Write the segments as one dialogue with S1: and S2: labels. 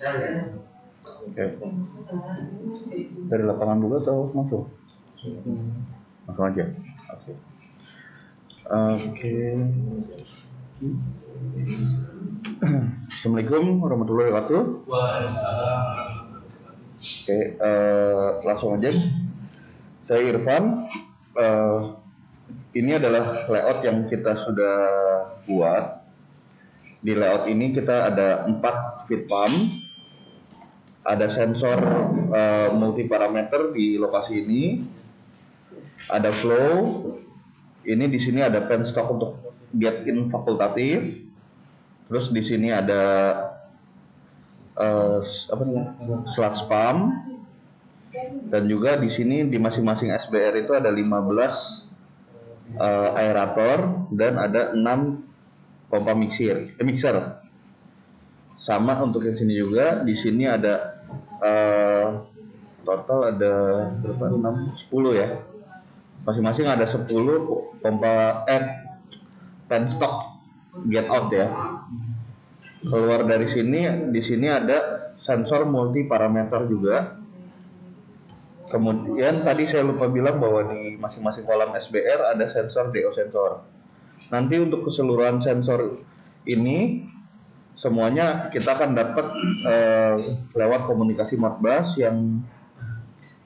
S1: Oke. Dari lapangan dulu atau masuk? Langsung aja. Oke. Assalamualaikum warahmatullahi wabarakatuh. Oke, langsung aja. Saya Irfan. Ini adalah layout yang kita sudah buat. Di layout ini kita ada 4 feed pump, ada sensor multi parameter di lokasi ini, ada flow. Ini di sini ada penstock untuk get in fakultatif. Terus di sini ada sludge pump. Dan juga di sini di masing-masing SBR itu ada 15 aerator dan ada 6 pompa mixer. Sama untuk yang sini juga, di sini ada total ada berapa? 10 ya. Masing-masing ada 10 pompa penstock get out ya. Keluar dari sini, di sini ada sensor multi parameter juga. Kemudian tadi saya lupa bilang bahwa di masing-masing kolam SBR ada sensor DO sensor. Nanti untuk keseluruhan sensor ini semuanya kita akan dapat lewat komunikasi Modbus yang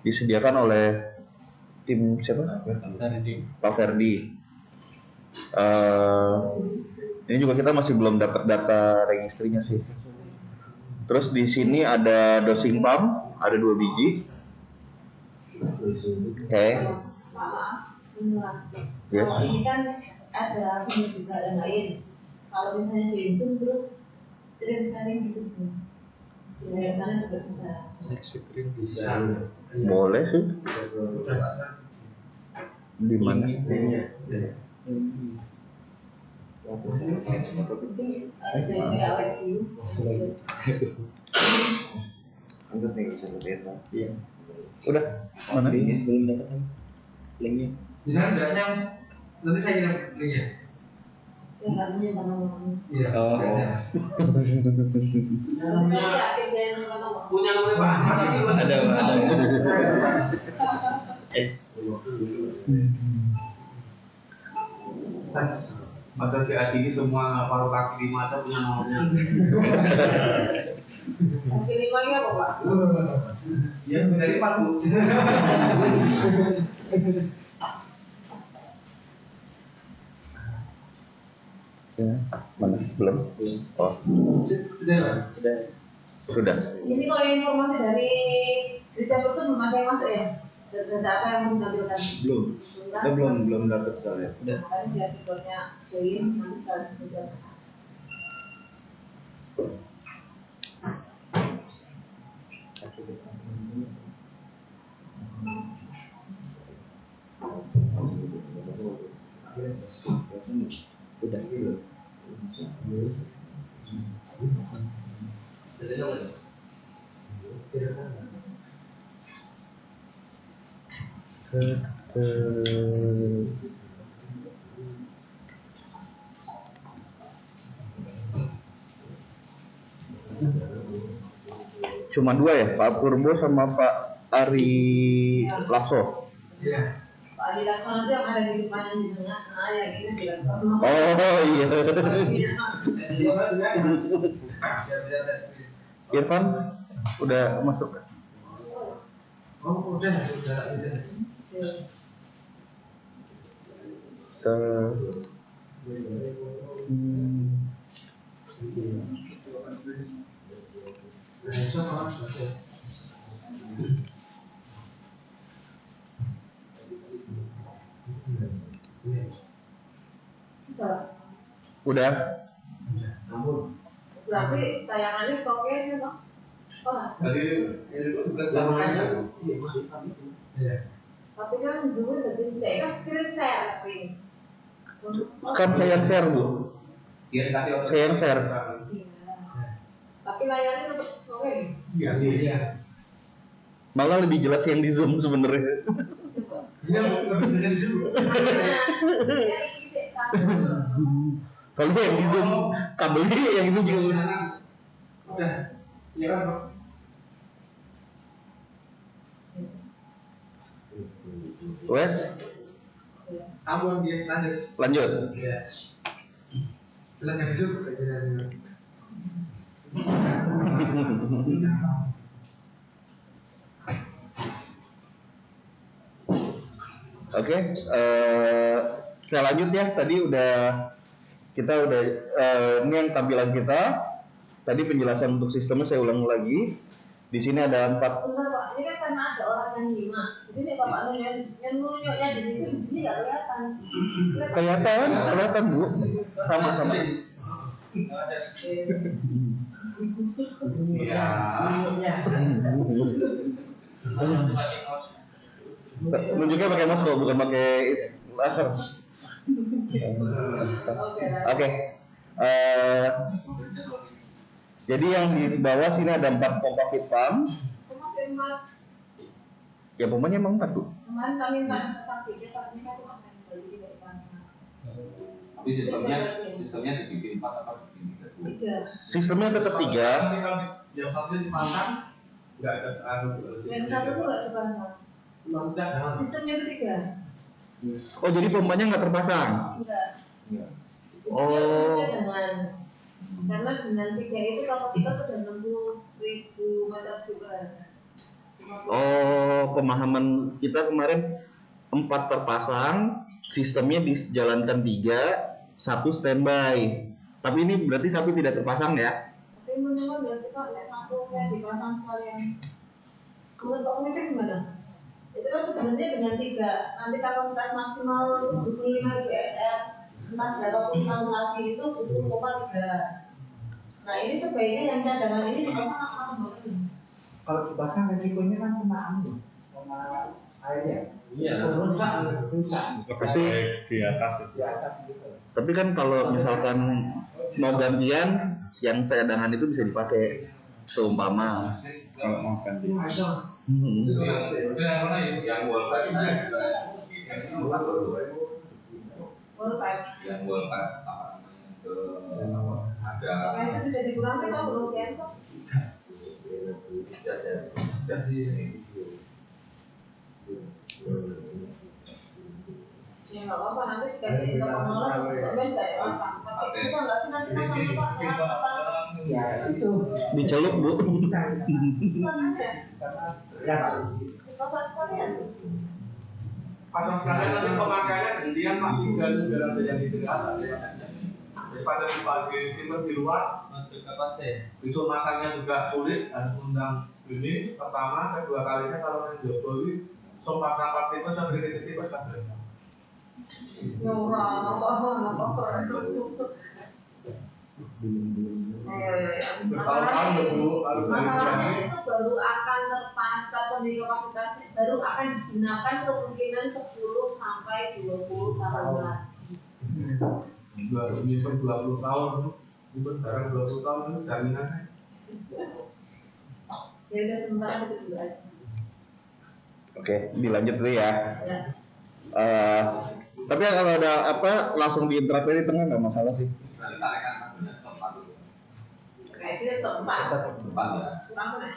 S1: disediakan oleh tim siapa? Pak Ferdi. Ini juga kita masih belum dapat data registrinya sih. Terus di sini ada dosing pump, ada 2 biji. Oke. Yes.
S2: Ini kan ada juga yang lain. Kalau misalnya join Zoom terus screen gitu. Yang sana juga bisa.
S3: Screen bisa.
S1: Boleh sih. Di mana?
S4: Anggap nih bisa lihat. Iya.
S1: Udah. Mana?
S4: Belum dapat linknya.
S3: Di sana udah saya nanti saya kirim linknya.
S2: Yang katanya karena
S3: Iya.
S4: Oh.
S3: Punya nomor Pak.
S4: Ada.
S3: Mata PAD ini semua paruh kaki di mata punya nomornya.
S2: Kaki lima ini apa Pak?
S3: Ya dari Pak Bu.
S1: Ya, mana? Belum. Oh,
S3: Sudah.
S1: sudah.
S2: Ini kalau informasi dari campur itu belum ada yang masuk ya? Data apa yang mau ditampilkan?
S4: Belum dapat soalnya.
S2: Udah. Makanya biar keyboardnya join nanti sekarang juga.
S4: Udah.
S1: Cuma 2 ya, Pak Purbo sama Pak Ari Lakso.
S3: Iya.
S2: Pak Adi Laksono itu yang ada di depan di tengah, nah yang ini di Laksono.
S1: Oh iya. Irfan udah masuk.
S3: Oh, udah.
S2: Bisa.
S1: Udah.
S2: Berarti tayangannya stoknya ini Bang? Oh,
S3: Tadi itu 12 tahun. Iya.
S2: tapi kan Zoom itu jadi kan screen share tapi.
S1: Kan saya yang share, Bu.
S3: Dia dikasih
S1: Saya yang share.
S2: Iya. Tapi layarnya tetap stoknya.
S3: Iya.
S1: Malah lebih jelas yang di Zoom sebenarnya.
S2: Coba.
S3: Dia nggak bisa jadi dulu.
S2: Ya, ini sih,
S1: Kalau yang di Zoom kabelnya yang ini juga.
S3: Udah. Iya kan, Bro?
S1: Wes,
S3: Ampun dia lanjut.
S1: lanjut.
S3: Iya. Selesai itu.
S1: Oke, saya lanjut ya. Tadi kita udah ini yang tampilan kita. Tadi penjelasan untuk sistemnya saya ulang lagi. Di sini ada 4.
S2: Sebentar Pak, ini kan karena ada orang yang nyimak. Jadi nih Bapak yang nunyuknya di sini nggak kelihatan.
S1: Kelihatan Bu. Sama-sama.
S3: Iya.
S1: Nunjuknya pakai mouse kok, bukan pakai laser. Oke. Jadi yang di bawah sini ada 4 pompa feed pump.
S2: Masih empat.
S1: Ya pompanya emang 4 Bu.
S2: Kemarin kami minta sakitnya kan cuma saya beli dari pasar.
S5: Tapi sistemnya dibikin 4 apa dibikin 3?
S2: Tiga.
S1: Sistemnya tetap 3.
S3: Yang satunya dipasang, nggak ada
S2: Yang satu tuh nggak dipasang. Sistemnya itu 3.
S1: Oh jadi pompanya nggak terpasang?
S2: Enggak.
S1: Oh.
S2: Karena dengan 3 itu kapasitas sudah 60.000 meter kubik.
S1: Oh, pemahaman kita kemarin 4 terpasang, sistemnya dijalankan 3, 1 standby. Tapi ini berarti 1 tidak terpasang ya?
S2: Tapi menurut nggak sih Pak, yang satu kayak dipasang sekalian. Menurut Pak Umar gimana? Itu kan sebenarnya dengan 3, nanti kapasitas maksimal 75.000 SR, entah berapa puluh tahun lagi itu butuh pompa 3. Nah ini sebaiknya yang cadangan ini dipasang apa banget?
S6: Kalau dipasang resikonya kan kena angin, kena air ya.
S3: Iya.
S6: Rusak.
S1: Tapi
S4: di atas itu.
S6: Di atas gitu.
S1: Tapi kan kalau misalkan mau gantian, yang cadangan itu bisa dipakai seumpama.
S4: Kalau mau ganti.
S5: Yang wallpaper
S2: Wallpaper.
S5: apa namanya ada
S2: Nah itu bisa dikurangi kalau belum cancel. Ya nggak apa-apa, nanti dikasih ke pengelola semen nggak ya pasang. Tapi bisa nggak sih nanti pasangnya Pak?
S6: Ya itu
S1: Dicelup Bu.
S6: bisa.
S2: Bisa aja.
S6: Ya.
S2: Bisa sekalian.
S3: pasang sekalian nanti pemakaiannya gantian Pak, tinggal biar ada yang disediakan ya. Daripada simpan di luar, besok masangnya juga sulit, harus undang ini. Pertama, kedua kalinya kalau yang Jokowi, sobat kapas itu saya beri titik pesan. Bertahun-tahun Bu,
S2: Masalahnya itu baru akan terpasang pembeli kapasitasnya, baru akan digunakan kemungkinan 10 sampai 20 tahun lagi.
S3: Nyimpen 20 tahun, nyimpen barang 20 tahun itu jaminannya.
S2: Ya udah sementara itu dulu aja.
S1: Oke, dilanjut dulu ya.
S2: Ya.
S1: Tapi kalau ada apa langsung diinterapin di tengah nggak masalah sih.
S5: nanti tarikan maksudnya tempat dulu.
S2: Kayak itu tempat.
S5: Tempat ya.
S2: Kurang mana?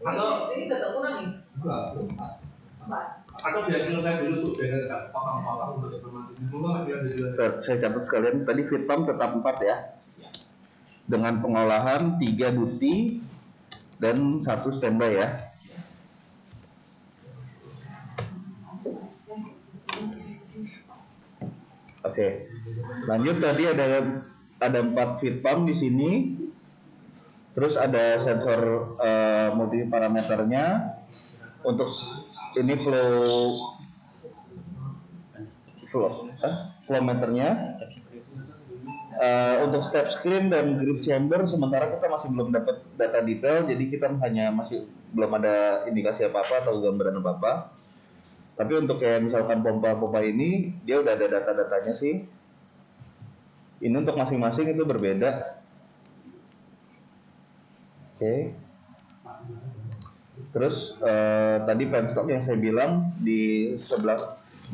S3: Atau-
S2: Ini tetap kurang nih.
S5: Enggak, tempat.
S2: Tempat.
S3: Atau biar selesai dulu tuh, biar nggak potong-potong untuk informasi. Semoga masih ada juga.
S1: Saya catat sekalian tadi feed pump tetap 4 ya. Dengan pengolahan 3 duty dan 1 standby ya. Oke. Lanjut tadi ada 4 feed pump di sini. Terus ada sensor multi parameternya untuk ini flow meternya. Untuk step screen dan grip chamber sementara kita masih belum dapat data detail, jadi kita masih belum ada indikasi apa-apa atau gambaran apa-apa. Tapi untuk kayak misalkan pompa-pompa ini dia udah ada data-datanya sih. Ini untuk masing-masing itu berbeda. Oke. Terus tadi penstock yang saya bilang di sebelah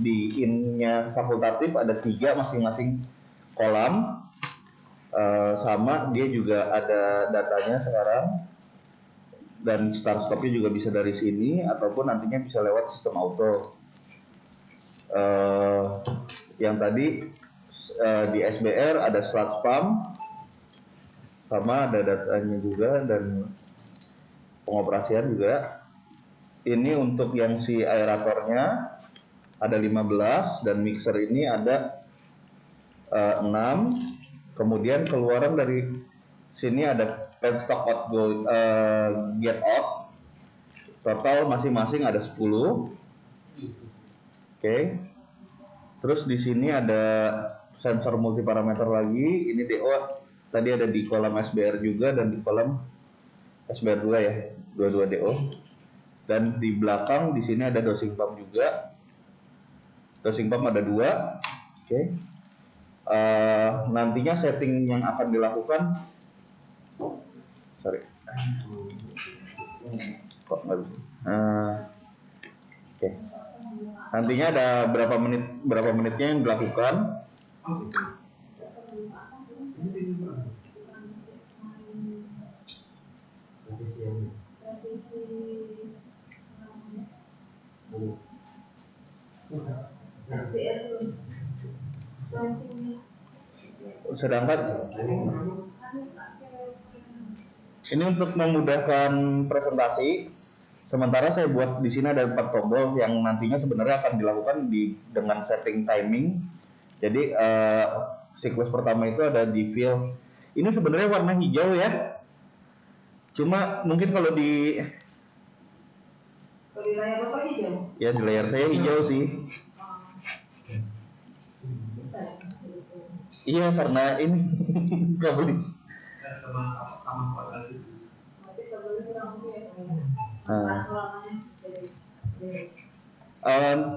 S1: di in-nya fakultatif ada 3 masing-masing kolam. Sama dia juga ada datanya sekarang dan start stopnya juga bisa dari sini ataupun nantinya bisa lewat sistem auto. Yang tadi di SBR ada sludge pump sama ada datanya juga dan pengoperasian juga. Ini untuk yang si aeratornya ada 15 dan mixer ini ada 6. Kemudian keluaran dari sini ada penstock outgo get out. Total masing-masing ada 10. Oke. Terus di sini ada sensor multiparameter lagi. Ini DO tadi ada di kolom SBR juga dan di kolom SBR 2 ya, dua-dua DO. Dan di belakang di sini ada dosing pump juga. Dosing pump ada 2. Oke. Nantinya setting yang akan dilakukan, sorry, kok nggak bisa. Oke. Nantinya ada berapa menitnya yang dilakukan. Sedangkan ini untuk memudahkan presentasi, sementara saya buat di sini ada 4 tombol yang nantinya sebenarnya akan dilakukan dengan setting timing. Jadi siklus pertama itu ada di fill. Ini sebenarnya warna hijau ya. Cuma mungkin kalau di
S2: layar apa hijau?
S1: Ya di layar saya hijau sih.
S2: Bisa ya?
S1: Iya karena ini kabel.
S2: Nanti kabelnya kurang ya.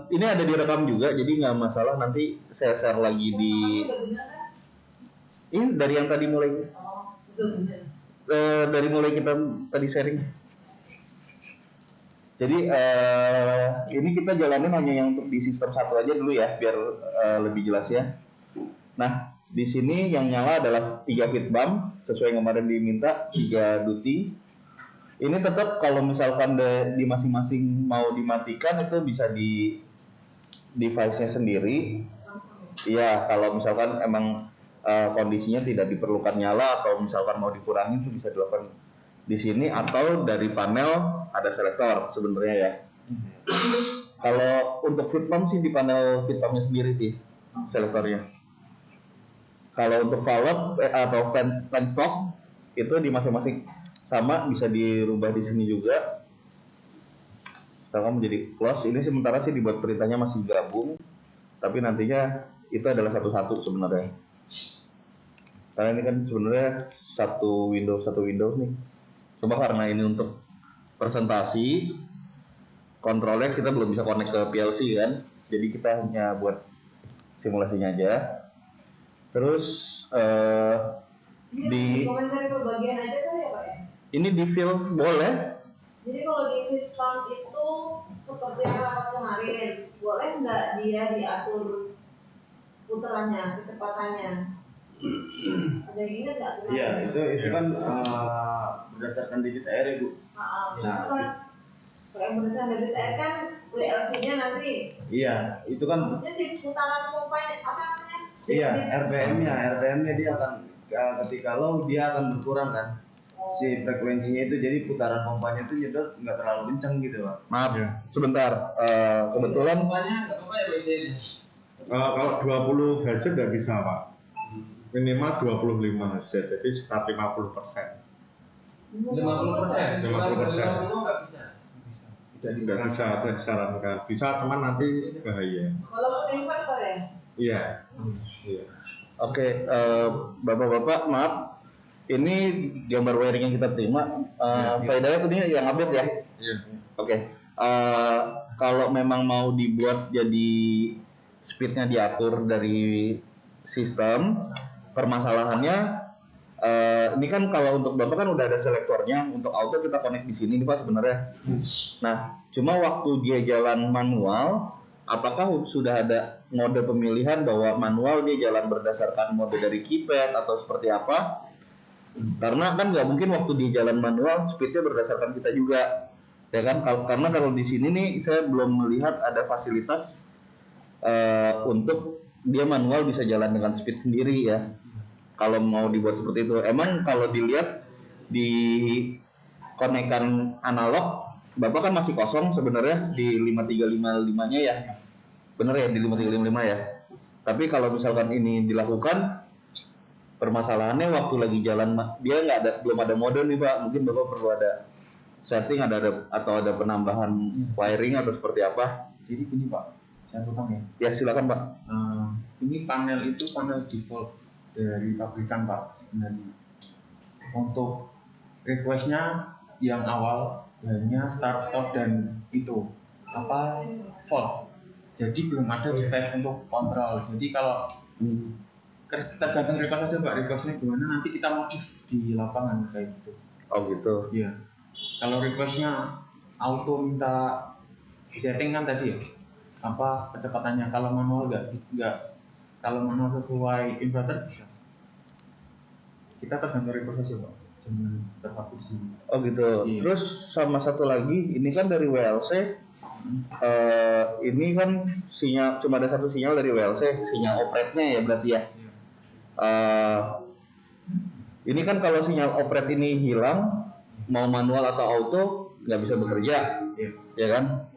S1: Ini ada direkam juga, jadi nggak masalah. Nanti saya share lagi di. Ini dari yang tadi mulai. Dari mulai kita tadi sharing. Jadi ini kita jalanin hanya yang untuk di sistem 1 aja dulu ya, biar lebih jelas ya. Nah, di sini yang nyala adalah 3 feed bump sesuai yang kemarin diminta, 3 duty. Ini tetap kalau misalkan di masing-masing mau dimatikan itu bisa di device-nya sendiri. Iya, kalau misalkan emang kondisinya tidak diperlukan nyala atau misalkan mau dikurangi itu bisa dilakukan di sini atau dari panel ada selektor sebenarnya ya. Kalau untuk feed pump sih di panel feed pumpnya sendiri sih selektornya. Kalau untuk valve atau penstock itu di masing-masing sama, bisa dirubah di sini juga. Misalkan menjadi close, ini sementara sih dibuat perintahnya masih gabung, tapi nantinya itu adalah satu-satu sebenarnya. Karena ini kan sebenarnya satu Windows nih. Cuma karena ini untuk presentasi, kontrolnya kita belum bisa connect ke PLC kan, jadi kita hanya buat simulasinya aja. Terus
S2: di komentar pembagian aja kali ya Pak ya?
S1: Ini di fill boleh.
S2: Jadi kalau di feed pump itu seperti yang rapat kemarin, boleh nggak dia diatur putarannya, kecepatannya? Ada yang ingat nggak?
S7: Iya, itu kan berdasarkan debit air ya Bu.
S2: Nah, itu kan kayak berdasarkan debit air kan WLC-nya nanti.
S7: Iya, itu kan.
S2: Maksudnya si putaran pompanya apa namanya?
S7: Iya, RPM-nya dia akan ketika low dia akan berkurang kan. Si frekuensinya itu, jadi putaran pompanya itu nyedot nggak terlalu kenceng gitu Pak.
S1: Maaf ya, sebentar. Kebetulan
S4: kalau 20 Hz nggak bisa Pak, minimal 25 Hz, jadi sekitar 50%.
S3: 50%.
S4: 50%.
S3: Nggak bisa.
S4: Nggak bisa disarankan, bisa cuman nanti bahaya.
S2: Walaupun inverter ya?
S4: Iya. Iya.
S1: Oke, bapak-bapak maaf, ini gambar wiring yang kita terima. Faedahnya tadi yang update ya?
S4: Iya.
S1: Oke, kalau memang mau dibuat jadi speednya diatur dari sistem, permasalahannya ini kan kalau untuk bapak kan udah ada selektornya, untuk auto kita connect di sini nih Pak sebenarnya. Nah, cuma waktu dia jalan manual, apakah sudah ada mode pemilihan bahwa manual dia jalan berdasarkan mode dari keypad atau seperti apa? Karena kan nggak mungkin waktu di jalan manual speednya berdasarkan kita juga, ya kan? Karena kalau di sini nih saya belum melihat ada fasilitas untuk dia manual bisa jalan dengan speed sendiri ya. Kalau mau dibuat seperti itu, emang kalau dilihat di konekan analog, Bapak kan masih kosong sebenarnya di 5355-nya ya, bener ya di 5355 ya. Tapi kalau misalkan ini dilakukan, permasalahannya waktu lagi jalan dia belum ada mode nih Pak, mungkin Bapak perlu ada setting atau ada penambahan wiring atau seperti apa.
S8: Jadi gini Pak, saya potong ya.
S1: Ya silakan Pak.
S8: Ini panel itu panel default dari pabrikan Pak sebenarnya. Untuk requestnya yang awal hanya start stop dan itu fault. Jadi belum ada device untuk kontrol. Jadi kalau tergantung request aja Pak, requestnya gimana nanti kita modif di lapangan kayak gitu.
S1: Oh gitu.
S8: Iya. Kalau requestnya auto minta disetting kan tadi ya, kecepatannya. Kalau manual nggak, kalau manual sesuai inverter bisa. Kita tergantung request aja Pak, jangan terpaku di sini.
S1: Oh gitu. Iya. Terus sama satu lagi, ini kan dari WLC. Ini kan sinyal cuma ada satu sinyal dari WLC, sinyal operate-nya ya berarti ya. Ini kan kalau sinyal operate ini hilang, mau manual atau auto nggak bisa bekerja, ya kan?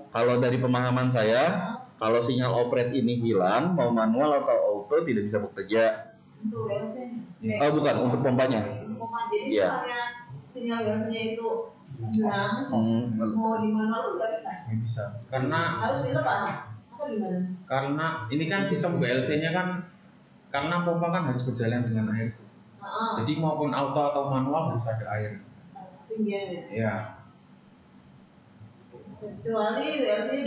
S1: Kalau dari pemahaman saya, kalau sinyal operate ini hilang, mau manual atau auto tidak bisa bekerja.
S2: Untuk WLC-nya?
S1: Oh bukan, untuk pompanya.
S2: Pompa, jadi misalnya sinyal WLC-nya itu hilang, mau di manual nggak bisa?
S8: Nggak bisa, karena
S2: harus dilepas. Apa gimana?
S8: Karena ini kan sistem WLC-nya kan, karena pompa kan harus berjalan dengan air. Jadi maupun auto atau manual harus ada air.
S2: Tinggiannya?
S8: Ya.
S2: Kecuali WLC-nya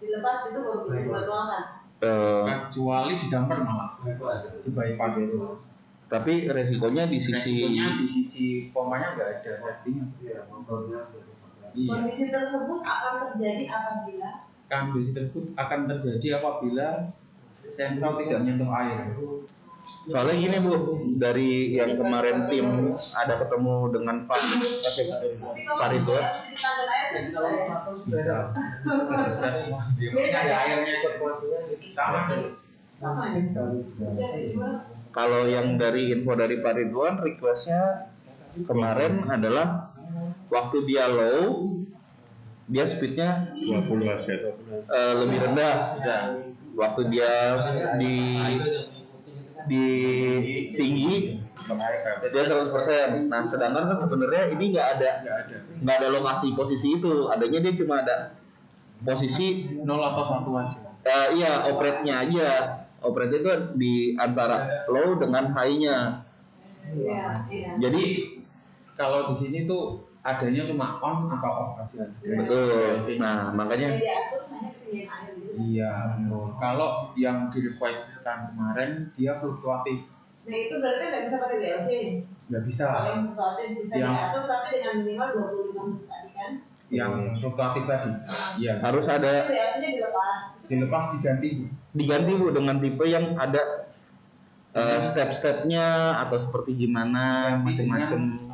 S2: dilepas itu baru bisa dimanualkan.
S8: Kecuali di jumper malah, di bypass itu.
S1: Tapi resikonya di
S8: sisi pompanya nggak ada safety-nya.
S2: Kondisi tersebut akan terjadi apabila
S8: sensor tidak menyentuh air.
S1: Soalnya gini Bu, dari yang kemarin tim ada ketemu dengan Pak Ridwan.
S8: Bisa semua. Dia ada airnya sama.
S1: Kalau yang dari info dari Pak Ridwan, requestnya kemarin adalah waktu dia low, dia speednya
S4: 20 Hz.
S1: Lebih rendah. Waktu dia di tinggi dia 100%. Nah sedangkan kan sebenarnya ini nggak ada lokasi posisi itu, adanya dia cuma ada posisi
S8: 0 atau 1 aja.
S1: Iya, operate-nya aja. Operate itu di antara low dengan high-nya. Jadi
S8: kalau di sini tuh adanya cuma on atau off aja.
S1: Betul. Nah, makanya
S8: iya, betul. Kalau yang di-requestkan kemarin dia fluktuatif.
S2: Nah, itu berarti nggak bisa pakai WLC?
S8: Nggak bisa.
S2: Kalau yang fluktuatif bisa diatur tapi dengan minimal 25 menit tadi kan?
S8: Yang fluktuatif tadi. Iya.
S1: Harus ada
S2: WLC-nya
S8: dilepas
S1: diganti Bu dengan tipe yang ada step-stepnya atau seperti gimana masing-masing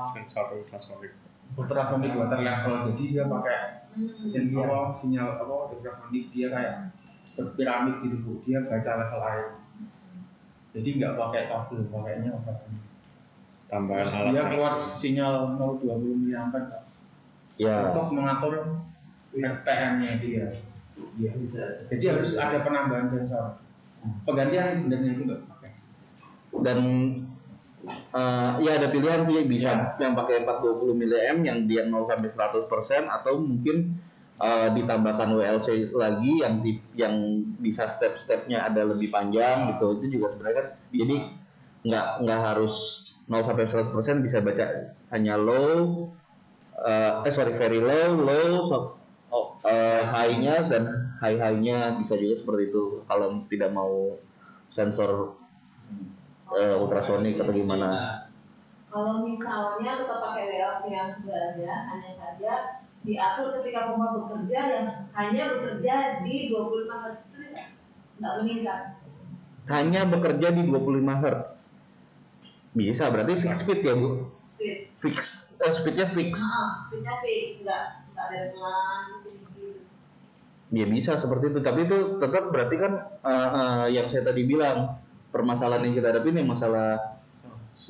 S4: sensor ultrasonik.
S8: Ultrasonik water level, jadi dia pakai sinyal ultrasonik, dia kayak berpiramid gitu Bu, dia baca level air. Jadi nggak pakai kabel, pakainya ultrasonik.
S4: Tambahan alat.
S8: Dia keluar sinyal 0,20 mA
S1: ya
S8: untuk mengatur RPM-nya dia. Ya. Jadi harus ada penambahan sensor. Penggantian sebenarnya itu nggak pakai.
S1: Dan ya ada pilihan sih, bisa yang pakai 420 mAh yang dia 0 sampai 100% atau mungkin ditambahkan WLC lagi yang bisa step-stepnya ada lebih panjang gitu. Itu juga sebenarnya kan bisa. Jadi nggak harus 0 sampai 100%, bisa baca hanya low, very low, high-nya dan high-nya bisa juga seperti itu kalau tidak mau sensor ultrasonik atau gimana.
S2: Kalau misalnya tetap pakai WLC yang sudah ada, hanya saja diatur ketika pompa bekerja yang hanya bekerja di 25 Hz itu nggak meningkat.
S1: Hanya bekerja di 25 Hz. Bisa, berarti fix speed ya Bu?
S2: Speed.
S1: Fix, speednya fix.
S2: Speednya fix, nggak ada pelan gitu.
S1: Ya bisa seperti itu, tapi itu tetap berarti kan yang saya tadi bilang permasalahan yang kita hadapin yang masalah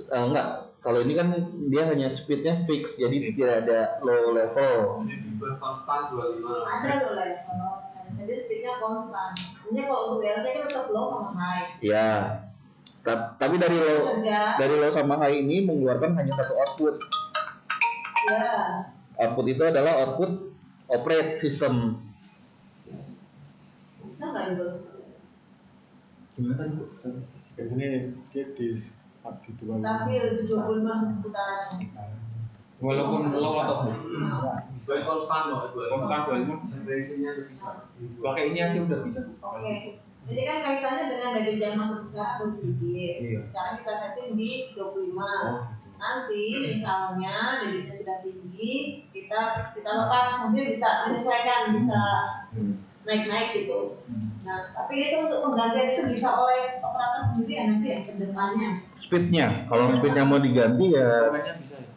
S1: enggak. Kalau ini kan dia hanya speednya fix, jadi tidak ada low level.
S3: Jadi konstan 25.
S2: Ada low level, jadi speednya konstan. Ini kalau untuk DLC kan tetap low sama high.
S1: Ya, tapi dari low sama high ini mengeluarkan hanya satu output.
S2: Ya.
S1: Output itu adalah output operate system.
S2: Bisa nggak dibuat seperti itu?
S8: Gimana Bu?
S4: Ini dia di 2.
S2: Stabil 75 putarannya.
S8: Walaupun low atau high.
S3: Sesuai konstan loh,
S8: Konstan 25 bisa.
S3: Frekuensinya bisa.
S8: Pakai ini aja udah bisa.
S2: Oke. Jadi kan kaitannya dengan daya jam masuk sekarang sedikit.
S8: Iya.
S2: Sekarang kita setting di 25. Nanti misalnya debitnya sudah tinggi, kita lepas, mungkin bisa menyesuaikan, bisa naik-naik gitu. Nah, tapi itu untuk penggantian itu bisa oleh operator sendiri ya nanti ya ke depannya.
S1: Speednya, kalau speednya mau diganti ya.
S8: Pokoknya bisa ya.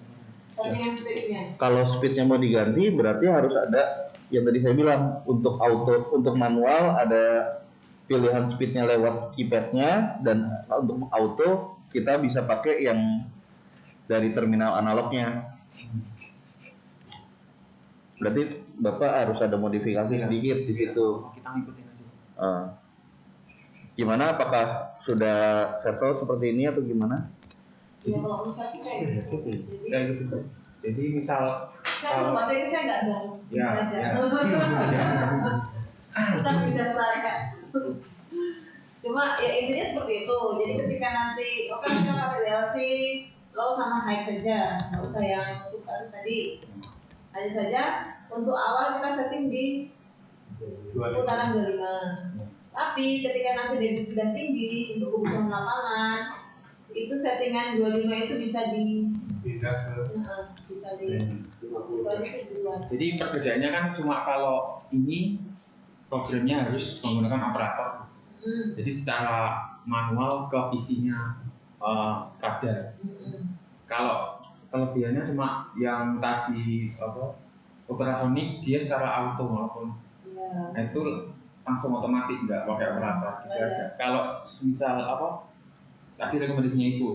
S2: Settingan speednya.
S1: Kalau speednya mau diganti berarti harus ada yang tadi saya bilang untuk auto, untuk manual ada pilihan speednya lewat keypadnya, dan untuk auto kita bisa pakai yang dari terminal analognya. Berarti Bapak harus ada modifikasi sedikit di situ.
S8: Kita ngikutin aja.
S1: Gimana? Apakah sudah settle seperti ini atau gimana?
S2: Ya kalau bisa sih kayak gitu.
S8: Kayak gitu Bu. Jadi misal
S2: Saya lupa tadi saya nggak ada.
S8: Ya,
S2: Aja.
S8: ya.
S2: Kita pindah saya. Cuma ya intinya seperti itu. Jadi ketika nanti oke kita pakai DLC low sama high saja, nggak usah yang tukar tadi. Hanya saja untuk awal kita setting di putaran 25. Tapi ketika nanti debit sudah tinggi untuk kebutuhan lapangan, itu settingan 25 itu bisa
S3: Pindah ke
S2: bisa di 50.
S8: Jadi perbedaannya kan cuma kalau ini programnya harus menggunakan operator. Jadi secara manual ke PC-nya SCADA. Kalau kelebihannya cuma yang tadi ultrasonic dia secara auto maupun nah itu langsung otomatis nggak pakai operator gitu aja. Kalau misal tadi rekomendasinya Ibu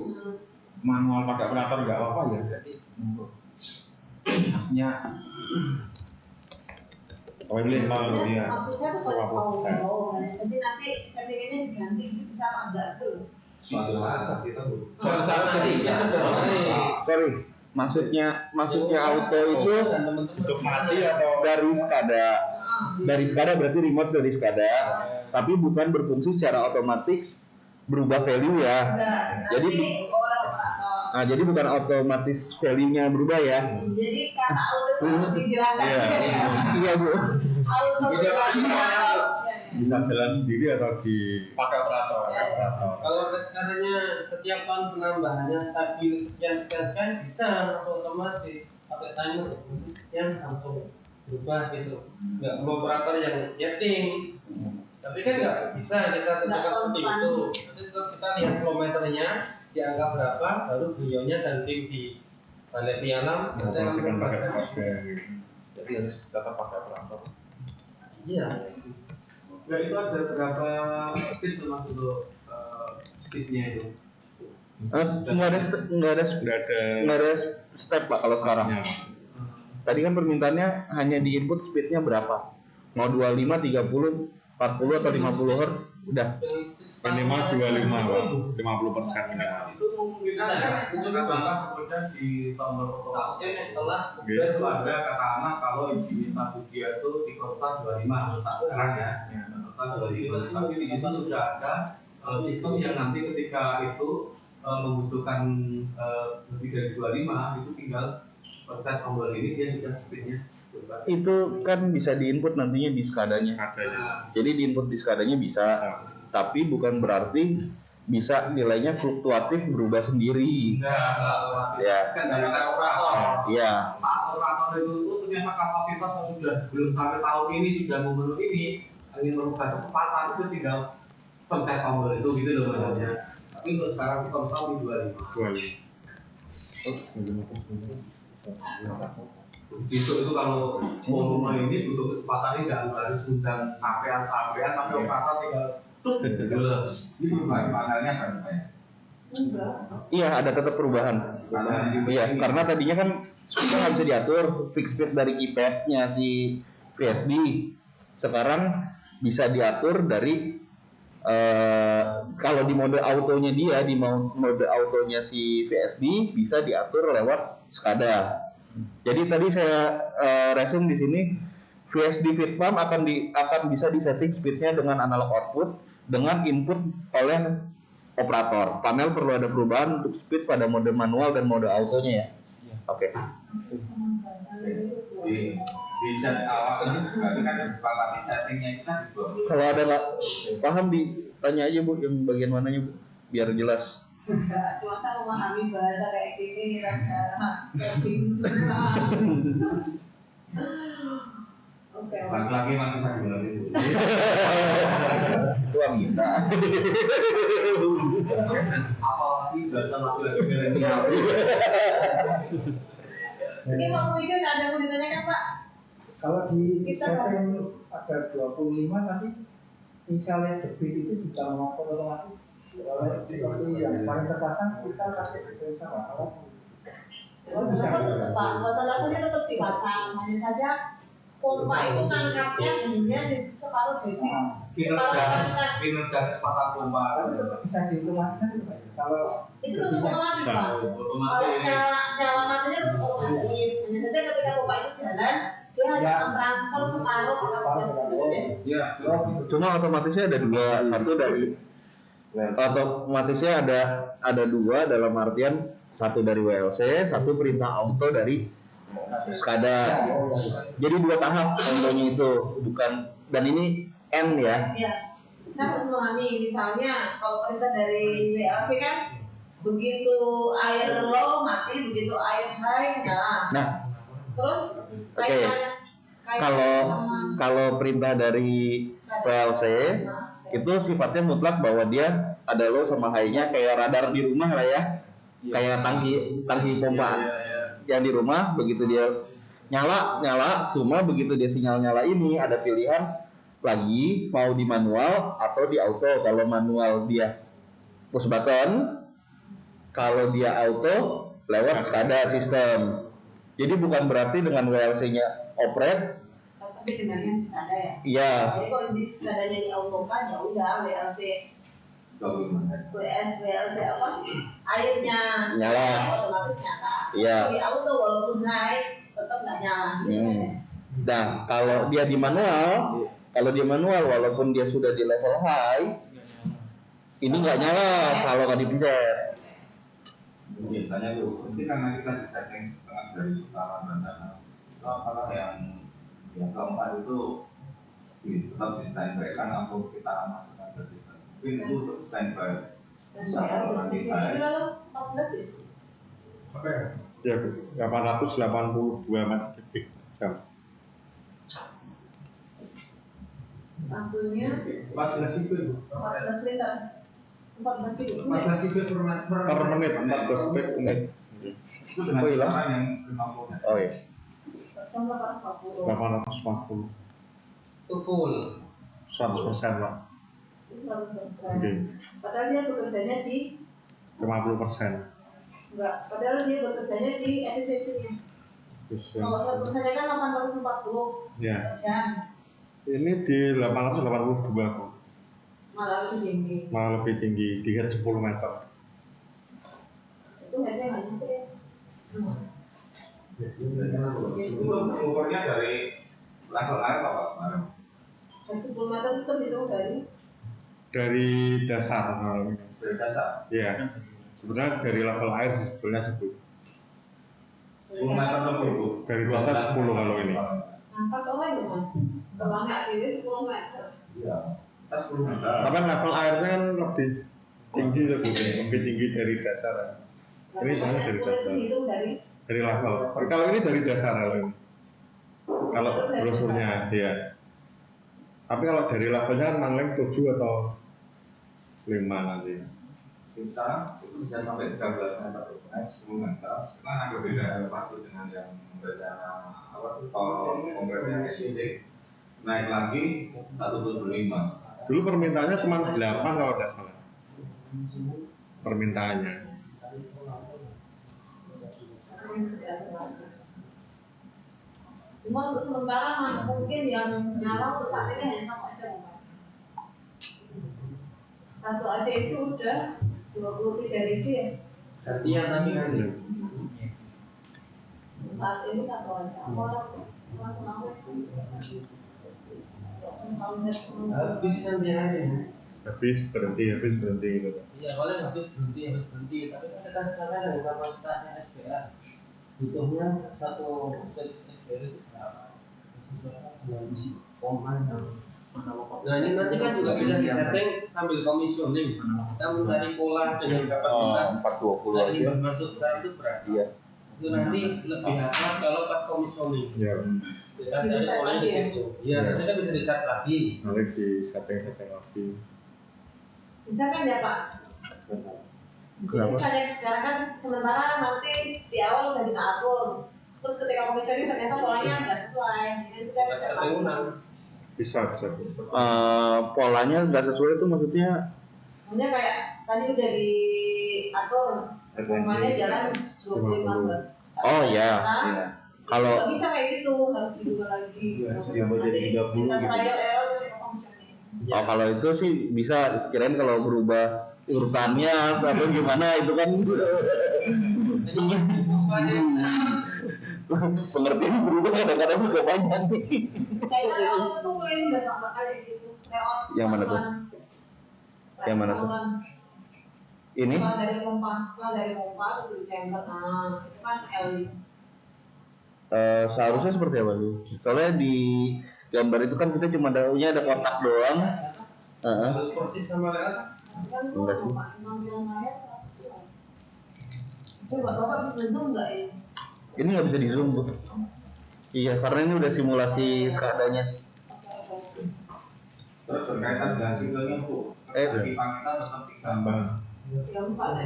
S8: manual pakai operator nggak apa-apa ya berarti maksudnya
S4: Pilih kalau dia
S2: Maksudnya tuh
S4: 50%.
S2: jadi nanti settingannya diganti gitu bisa enggak tuh?
S5: Suatu saat kita Bu.
S8: suatu saat nanti
S1: Sorry, maksudnya auto itu
S4: Untuk mati atau
S1: dari SCADA. Dari SCADA berarti remote dari SCADA, tapi bukan berfungsi secara otomatis berubah value ya. Jadi
S2: Nanti oleh operator.
S1: jadi bukan otomatis value-nya berubah ya.
S2: Jadi kata auto itu harus dijelaskan.
S1: Iya Bu.
S2: Auto
S8: Jadi apa sih
S2: dijelaskan.
S4: bisa jalan sendiri atau di
S8: pakai operator.
S9: Kalau restorannya setiap tahun penambahannya stabil sekian kan bisa otomatis pakai timer yang langsung berubah gitu. Nggak perlu operator yang nyeting. Tapi kan nggak bisa kita tentukan seperti itu. Nanti kita lihat kilometernya di angka berapa, baru beliaunya dan tim di balai pialam nanti akan
S4: operasikan pakai
S9: berproses.
S4: SCADA.
S8: Jadi harus tetap pakai operator.
S9: Iya.
S3: Ya itu ada berapa speed tuh Mas untuk speednya itu?
S1: Nggak ada step Pak kalau sekarang.
S4: Ya.
S1: Tadi kan permintaannya hanya di input speednya berapa? Mau 25, 30, 40 atau 50 Hz udah.
S4: Minimal 25 Pak, 50% minimal.
S3: Itu memungkinkan ya, itu kan Bapak kemudian di tombol otomatis
S9: Setelah
S3: itu ada kata anak kalau isi minta dia itu di konstan 25 saat sekarang ya, konstan 25. Tapi di situ sudah ada sistem yang nanti ketika itu membutuhkan lebih dari 25 itu tinggal pencet tombol ini dia sudah speednya berubah.
S1: Itu kan bisa diinput nantinya di SCADA-nya.
S4: SCADA-nya.
S1: Jadi diinput di SCADA-nya bisa, tapi bukan berarti bisa nilainya fluktuatif berubah sendiri.
S3: Enggak,
S1: Ya.
S3: kan dari operator.
S1: Iya.
S3: Saat operator itu ternyata kapasitasnya sudah belum sampai tahun ini sudah memenuhi ini ingin merubah kecepatan itu tinggal pencet tombol itu gitu loh namanya. Tapi untuk sekarang itu total di 25. Besok itu kalau volume ini butuh kecepatannya nggak harus undang sampean tapi operator tinggal
S5: Itu panelnya kan Pak ya?
S2: Enggak.
S1: Iya, ada tetap perubahan. Iya, karena tadinya kan speednya nggak bisa diatur, fix speed dari keypadnya si VSD. Sekarang bisa diatur dari kalau di mode autonya dia, di mode autonya si VSD bisa diatur lewat SCADA. Jadi tadi saya resume di sini VSD feed pump akan bisa disetting speednya dengan analog output dengan input oleh operator. Panel perlu ada perubahan untuk speed pada mode manual dan mode autonya ya. Oke.
S5: Di set awal berarti kan disepakati settingnya itu kan di 20.
S1: Kalau ada nggak paham ditanya aja Bu yang bagian mananya Bu biar jelas.
S2: Enggak, cuma saya memahami bahasa kayak gini Oke.
S5: Lagi masih saya bilang itu.
S1: Itu Amina.
S3: apalagi bahasa laki-laki milenial.
S2: Ini Pak Muido nggak ada yang mau ditanyakan Pak?
S6: Kalau di
S2: Kita
S6: setting ada 25 tapi misalnya debit itu juga mengatur otomatis seperti yang paling terpasang kita pakai sensor kalau
S2: Tetap Pak, batalnya tetap dipasang, hanya saja pompa itu ngangkatnya hanya di separuh debit, separuh kapasitas.
S3: Kinerja kecepatan pompa
S6: tapi tetap bisa diotomatiskan itu Pak. Kalau
S2: Itu tetap otomatis Pak. Kalau nyala matinya tetap otomatis, hanya saja ketika pompa itu jalan dia hanya mentransfer separuh kapasitas itu deh.
S3: Iya.
S1: Cuma otomatisnya ada dua, satu dari otomatisnya ada dua dalam artian satu dari WLC, satu perintah auto dari SCADA. Jadi dua tahap autonya itu bukan, dan ini N ya.
S2: Iya. Saya harus memahami misalnya kalau perintah dari WLC kan begitu air low mati, begitu air high nyala.
S1: Nah,
S2: Terus
S1: oke. Kalau perintah dari WLC itu sifatnya mutlak bahwa dia ada low sama high-nya kayak radar di rumah lah ya. Kayak tangki pompa yang di rumah, begitu dia nyala, cuma begitu dia sinyal nyala ini ada pilihan lagi mau di manual atau di auto. Kalau manual dia push button, kalau dia auto lewat SCADA sistem. Jadi bukan berarti dengan WLC-nya operate.
S2: Tapi dengan yang SCADA ya.
S1: Iya.
S2: Jadi kalau di SCADA-nya diautokan ya udah WLC apa? Airnya
S1: Nyala.
S2: otomatis nyala.
S1: Iya.
S2: Kalau di auto walaupun high tetap nggak nyala.
S1: Nah, kalau dia di manual walaupun dia sudah di level high, ini nggak nyala kalau nggak dipencet.
S5: Mungkin tanya dulu, mungkin karena kita di setting setengah dari utara dan dana itu apakah yang keempat itu tetap di standby kan atau kita masukkan ke sistem mungkin itu untuk standby bisa nanti saya
S2: 14 ya.
S4: Apa ya? Ya, 882 meter kubik jam.
S2: Satunya
S3: 14 itu
S2: 14 liter. 14 kilo.
S3: 14 itu
S4: Per menit 14 kubik menit.
S5: itu dengan
S1: Oh, hilang?
S5: cara yang 50 meter.
S1: Oh iya.
S2: Sama 840.
S4: 840
S9: Itu full.
S4: 100% Pak.
S2: Itu 100%.
S4: Oke.
S2: Padahal dia bekerjanya di
S4: 50%.
S2: enggak, padahal dia bekerjanya di efisiensinya. Kalau 100%-nya kan 840
S4: Ya.
S2: per jam.
S4: Ini di 882 kok.
S2: Malah lebih tinggi.
S4: Malah lebih tinggi, di head 10 meter.
S2: Itu headnya nggak nyampe ya.
S5: Itu ukurnya dari level air apa Pak kemarin?
S2: Dan 10 meter itu terhitung
S4: Dari dasar kalau ini.
S5: Dari dasar
S4: Ya. Sebenarnya dari level air sebetulnya 10.
S5: 10 meter lebih Bu.
S4: Dari dasar 10 kalau ini.
S2: angkat orang ya mas. Kalau nggak dewe 10 meter.
S5: Iya. Kita 10 meter.
S4: Tapi level airnya kan lebih tinggi lebih tinggi dari dasar. Ini banyak dari dasar.
S2: Dihitung
S4: Dari level. Tapi kalau ini dari dasar kalau ini. Kalau brosurnya ya. Tapi kalau dari levelnya kan 6 7 atau 5 nanti.
S5: kita itu bisa sampai 13 meter, 10 meter. Kan agak beda pasti dengan yang berencana tol konkretnya SID. Naik lagi 175.
S4: Dulu permintaannya cuma 8 kalau tidak salah. Permintaannya.
S2: Cuma untuk sementara mungkin yang nyala untuk saat ini hanya satu aja Pak. Satu aja itu udah 23.000 ya.
S9: Berarti yang tadi kan
S2: Saat ini satu aja.
S9: habis nanti hari.
S4: Habis berhenti gitu.
S9: Iya, paling habis berhenti. Tapi kan kita sekarang dengan kapasitasnya SPA butuhnya satu set SPA itu berapa? Nah ini nanti kan juga bisa disetting sambil commissioning. Kita mencari pola dengan kapasitas
S1: 420
S9: yang
S1: aja.
S9: dimaksud sekarang itu berapa?
S1: Iya.
S9: Itu nanti lebih asal kalau pas commissioning.
S4: Iya.
S9: Kita cari polanya di situ. Iya, nanti kan bisa di-set lagi.
S4: Nanti di setting lagi.
S2: Bisa kan ya Pak? Jadi misalnya sekarang kan sementara nanti di awal udah kita atur. Terus ketika komisioning ternyata polanya nggak sesuai. Jadi kita bisa
S9: ulang.
S4: Bisa.
S1: Polanya nggak sesuai itu maksudnya?
S2: Maksudnya kayak tadi udah diatur, umpamanya jalan 25 buat.
S1: Oh ya.
S2: Nah,
S1: Kalau
S2: nggak bisa kayak gitu, harus diubah lagi.
S7: diubah jadi 30
S2: kita
S7: gitu.
S2: trial error ketika komisioning.
S1: kalau itu sih bisa, kirain kalau berubah urutannya atau gimana itu kan pengertian berubah kadang-kadang suka panjang nih.
S2: Kayaknya kalau itu mulai udah sama kali gitu. Layout
S1: Yang mana tuh?
S2: saluran.
S1: Yang mana tuh?
S2: Saluran.
S1: Ini
S2: Setelah dari pompa itu di chamber. Nah, itu kan L.
S1: seharusnya seperti apa tuh? Soalnya di gambar itu kan kita cuma ada kotak doang.
S9: Harus persis sama layout.
S2: Kan
S1: Enggak sih.
S2: penampilan layar. Coba Bapak bisa zoom nggak ya?
S1: Ini nggak bisa di zoom tuh. Iya, karena ini udah simulasi seadanya.
S5: Terus berkaitan dengan singlenya Bu, pipa kita tetap 3.
S2: Yang 4 ya,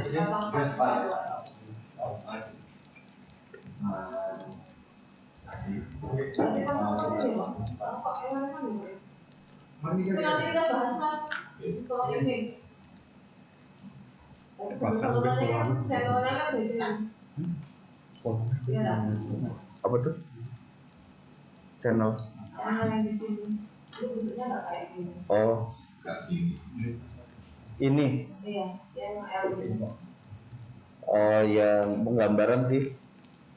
S2: itu nanti kita bahas Mas setelah ini. Salurannya kan beda. Iya,
S1: Apa tuh? Channel.
S2: yang di sini. Itu bentuknya nggak kayak gini.
S1: Oh, ini.
S2: Iya, yang L ini.
S1: Oh, yang penggambaran sih.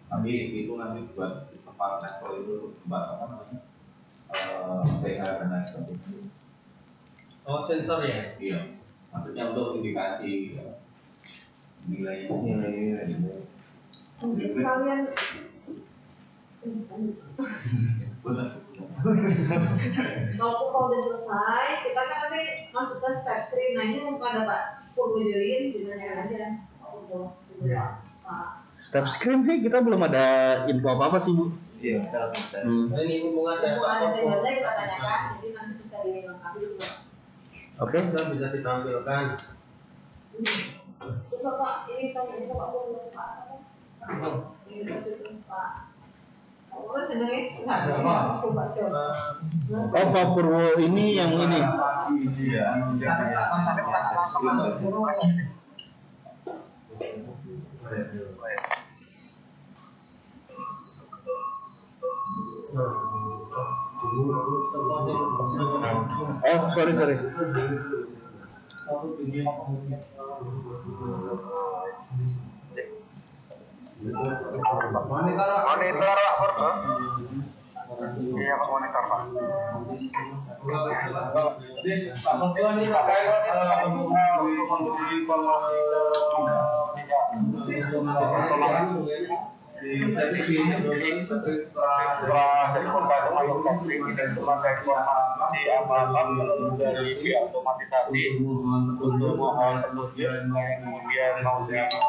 S5: Tapi itu nanti buat tempat level itu tempat apa namanya? PH dan lain sebagainya.
S9: Oh, sensor ya?
S5: Iya, maksudnya untuk indikasi nilai.
S2: Mungkin sekalian kalau udah selesai, kita kan nanti masuk ke step stream. Nah ini mumpung ada Pak Purwo join, ditanyakan aja Pak Purwo.
S1: Step screen sih kita belum ada info apa sih Bu.
S7: Iya, kita langsung share.
S9: Nah, ini mumpung ada
S2: Mumpung ada data kita tanyakan, jadi nanti bisa dilengkapi juga.
S1: Oke.
S9: kita bisa ditampilkan.
S2: Coba Pak, ini tanya ini Pak Purwo Pak siapa? Ini Pak. Oh, jenenge enggak sama Pak Jo.
S1: Oh, Pak Purwo ini yang ini.
S7: Iya, dia
S1: Oh, sorry.
S3: Monitor Pak Purwo. Iya Pak, monitor Pak. Pak Purwo ini terkait untuk kondisi di stasiun ini setelah dari kontak masuk topik dan setelah informasi apa-apa dari pihak otomatisasi untuk mohon petunjuk kemudian mau siapa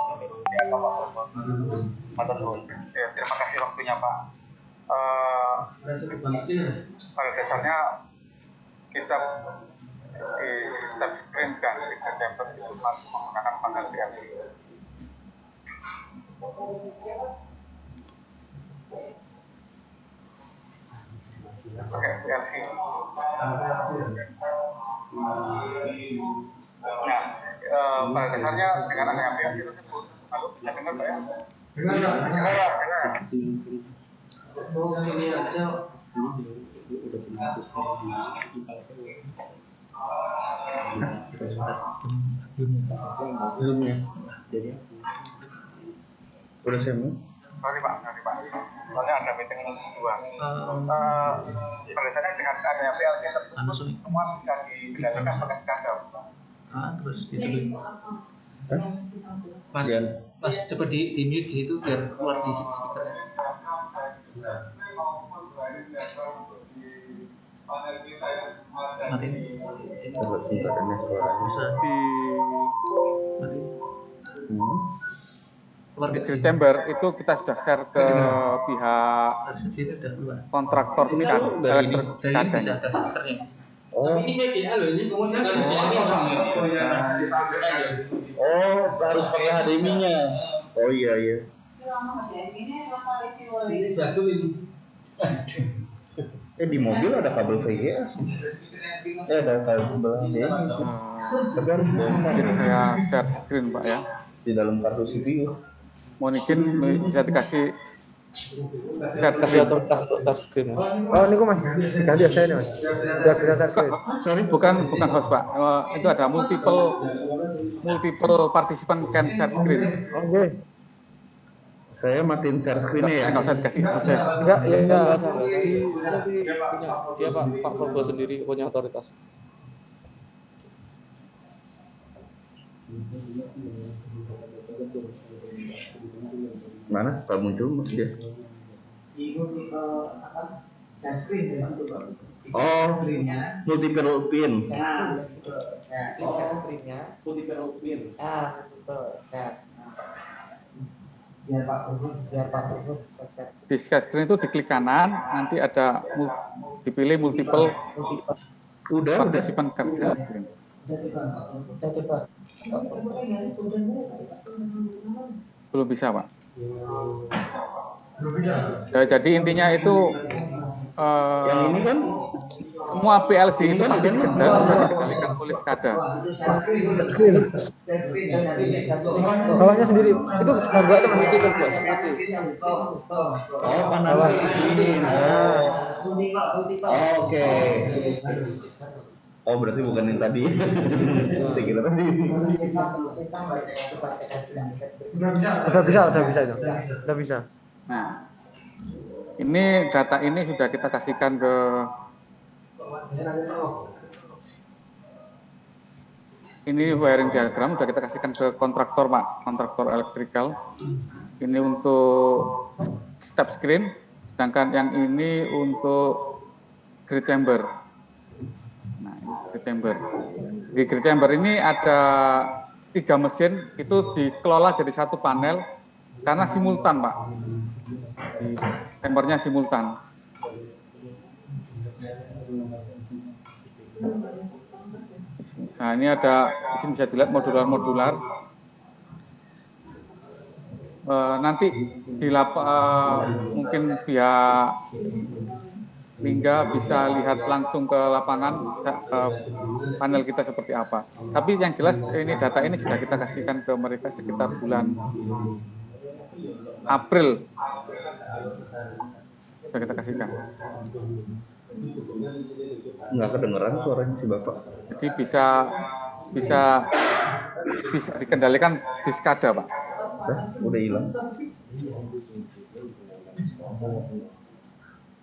S3: Pak Purwo. Terima kasih waktunya Pak. Pada dasarnya kita
S10: touchscreen-kan di chamber itu menggunakan panel PLC. Pakai PLC. Nah, pada dasarnya dengan adanya PLC tersebut, lalu bisa dengar Pak ya? Dengar.
S9: Ini aja.
S1: Zoom-nya. Udah saya
S10: Sorry Pak. Soalnya ada meeting dua. Pada dasarnya dengan adanya PLC tersebut, semua bisa dikendalikan pakai SCADA.
S11: Terus ditulis. Mas coba di mute di situ biar keluar di speakernya. Mati.
S10: Di grill chamber itu kita sudah share ke pihak kontraktor elektrik SCADA.
S1: Oh, harus pakai HDMI-nya. Oh iya. Di mobil ada kabel VGA. Ada kabel HDMI. Tapi harus
S10: Mungkin saya share screen Pak ya.
S1: Di dalam kartu CPU.
S10: Mungkin bisa dikasih share screen.
S12: Oh, ini kok Mas, diganti ya saya nih Mas. Biar bisa share screen.
S10: Sorry, bukan host Pak. Itu ada multiple participant can share screen.
S12: Oke.
S1: Saya matiin share screen-nya ya.
S10: Enggak usah dikasih proses.
S12: Enggak.
S11: Dia Pak Probo sendiri punya otoritas.
S1: Mana Pak muncul Mas dia?
S6: Share screen di situ Pak.
S1: Oh, multiple pin.
S6: Share screen-nya, multiple pin. Share. Biar Pak Probo bisa share.
S10: Di share screen itu diklik kanan, nanti ada dipilih multiple participant can share screen.
S6: Udah coba.
S10: Belum bisa Pak. Jadi intinya itu
S1: yang ini kan
S10: semua PLC itu pasti dikendalikan oleh SCADA.
S12: Bawahnya sendiri itu enggak sama itu Bos.
S1: Oh, panel screen. Oke. Oh, berarti bukan yang tadi. Kira tadi.
S12: Udah bisa itu. Udah bisa.
S10: Nah, ini data ini sudah kita kasihkan ke wiring diagram sudah kita kasihkan ke kontraktor Pak, kontraktor elektrikal. Ini untuk step screen, sedangkan yang ini untuk grid chamber. Nah, grid chamber. Di grid chamber ini ada 3 mesin, itu dikelola jadi satu panel karena simultan Pak. Di chambernya simultan. Nah, ini ada di sini bisa dilihat modular-modular. Nanti mungkin pihak Lingga bisa lihat langsung ke lapangan panel kita seperti apa. Tapi yang jelas ini data ini sudah kita kasihkan ke mereka sekitar bulan April. Sudah kita kasihkan.
S1: Nggak kedengeran suaranya si Bapak.
S10: Jadi bisa dikendalikan di SCADA Pak.
S1: Udah hilang.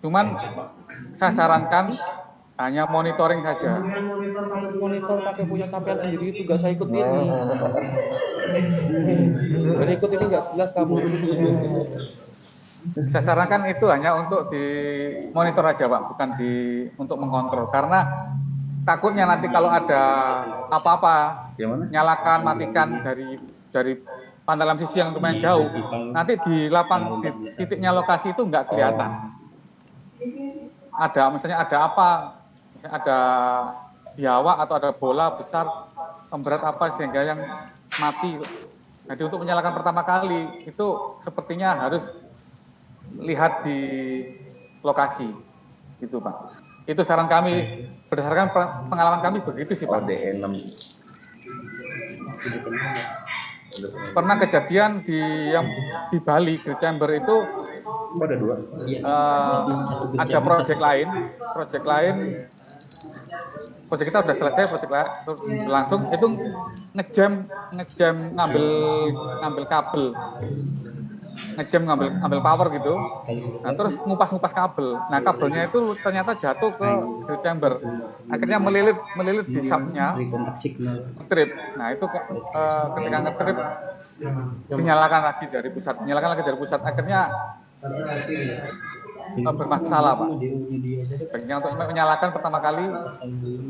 S10: Cuman saya sarankan hanya monitoring saja.
S11: Monitor pakai punya sampean sendiri itu gak saya ikut ini. Jadi ikut ini gak jelas kamu.
S10: Saya sarankan itu hanya untuk di monitor aja Pak, bukan untuk mengontrol. Karena takutnya nanti kalau ada apa-apa, nyalakan, matikan dari panel MCC yang lumayan jauh, nanti di titiknya lokasi itu nggak kelihatan. Misalnya ada apa, misalnya ada biawak atau ada bola besar pemberat apa sehingga yang mati. Jadi untuk menyalakan pertama kali itu sepertinya harus lihat di lokasi, itu Pak. Itu saran kami berdasarkan pengalaman kami begitu sih Pak.
S1: DE6.
S10: Pernah kejadian di Bali, Great Chamber itu
S1: ada 2.
S10: ada proyek lain proyek kita sudah selesai, proyek langsung itu ngejam ngambil kabel, ngambil power gitu. Nah, terus ngupas kabel. Nah, kabelnya itu ternyata jatuh ke Great Chamber. Akhirnya melilit di subnya, ngetrip. Nah, itu ketika ngetrip menyalakan lagi dari pusat. Akhirnya bermasalah Pak. Baiknya untuk menyalakan pertama kali,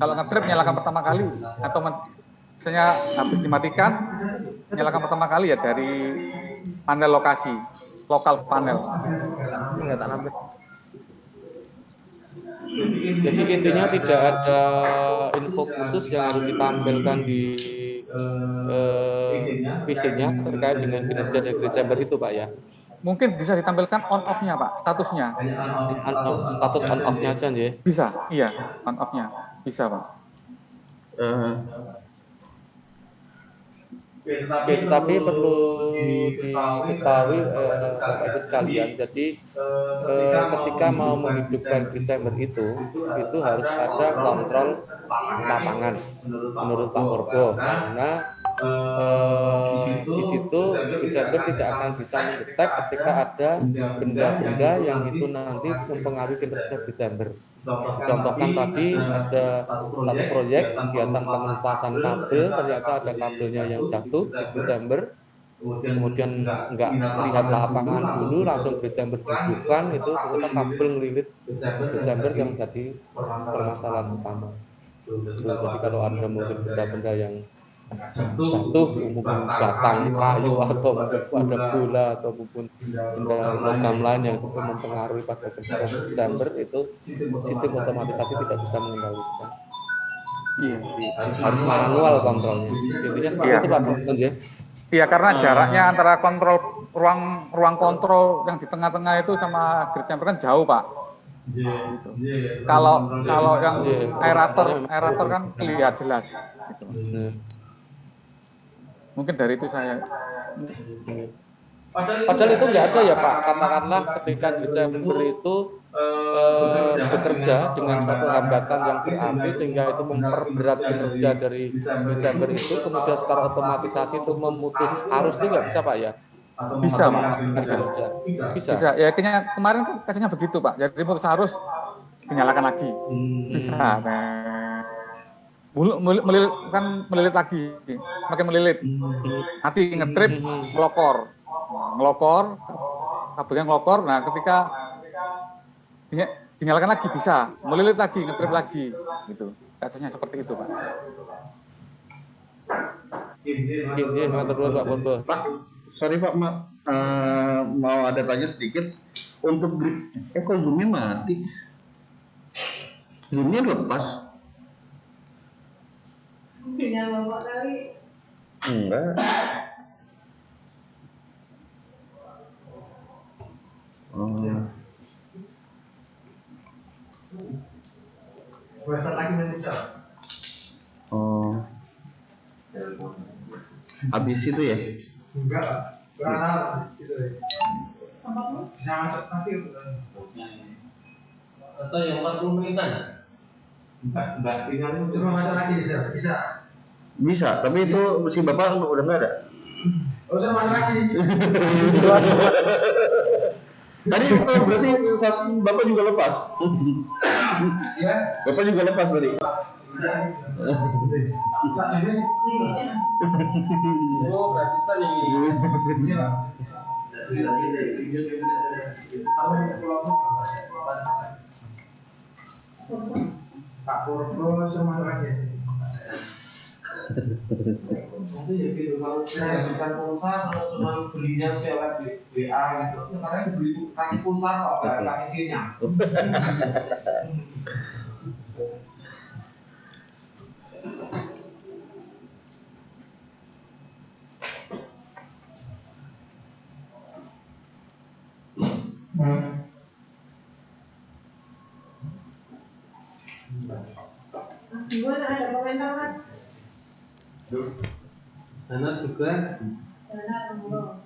S10: kalau ngetrip menyalakan pertama kali atau misalnya habis dimatikan, menyalakan pertama kali ya dari panel lokasi, lokal panel.
S11: Jadi intinya tidak ada info khusus yang harus ditampilkan di PC-nya terkait dengan kinerja dari Great Chamber itu Pak ya?
S10: Mungkin bisa ditampilkan on off-nya Pak, statusnya.
S11: Status on off-nya aja ya?
S10: Bisa, iya, on off-nya. Bisa Pak.
S11: Tapi perlu diketahui Bapak Ibu sekalian, jadi ketika mau menghidupkan Great Chamber itu harus ada kontrol lapangan menurut Pak Korbo, karena di situ Great Chamber tidak akan bisa mendetek ketika ada benda-benda yang itu nanti mempengaruhi kinerja Great Chamber. Contohkan tadi ada satu proyek kegiatan pengelupasan kabel, ternyata ada kabelnya yang jatuh di Great Chamber, kemudian nggak melihat lapangan dulu, langsung Great Chamber dihidupkan, itu ternyata kabel ngelilit Great Chamber yang jadi permasalahan utama. Jadi kalau ada mungkin benda-benda yang jatuh, mungkin batang kayu atau mungkin ada bola atau mungkin benda logam lain yang mempengaruhi pada Great Chamber, itu sistem otomatisasi tidak bisa mengendalikan. Harus manual kontrolnya. Intinya seperti itu Pak Dokter ya.
S10: Iya, karena jaraknya antara kontrol ruang kontrol yang di tengah-tengah itu sama Great Chamber kan jauh Pak. Gitu. Kalau yang aerator kan kelihatan jelas. Gitu. Mungkin dari itu saya.
S11: Padahal itu nggak ada ya Pak. Katakanlah ketika Great Chamber itu bekerja dengan satu hambatan yang berarti sehingga itu memperberat kinerja dari Great Chamber itu, kemudian secara otomatisasi itu memutus arus, itu nggak bisa Pak ya?
S10: Bisa Pak. Bisa. Ya kayaknya kemarin kan kasusnya begitu Pak. Jadi putus arus dinyalakan lagi. Bisa. Melilit lagi, semakin melilit. Nanti ngetrip, ngelokor, kabelnya ngelokor. Nah, ketika dinyalakan lagi bisa, melilit lagi, ngetrip lagi, gitu. Kasusnya seperti itu Pak.
S1: Pak, sorry Pak, mau ada tanya sedikit. Untuk kok zoomnya mati? Zoomnya lepas?
S2: Punya Bapak kali.
S1: Enggak.
S3: Website lagi masih bisa.
S1: Habis itu ya?
S3: Enggak Pak. Karena gitu ya. Bisa masuk nanti.
S9: Atau yang 40 menitan?
S3: Enggak sinyalnya coba masuk lagi bisa.
S1: Bisa, tapi itu si Bapak udah nggak ada.
S3: Oh, saya masuk lagi.
S1: Tadi berarti Bapak juga lepas.
S3: Iya.
S1: Bapak juga lepas tadi.
S9: Oh, gratisan ini.
S3: Pak Purbo sama lagi. Nanti ya gitu, kalau saya bisa pulsa, kalau cuma belinya lewat WA gitu, karena dibeli kasih pulsa kok, kasih sinyal.
S2: Mas gimana, ada komentar Mas?
S9: Anak juga.
S2: Sana belum.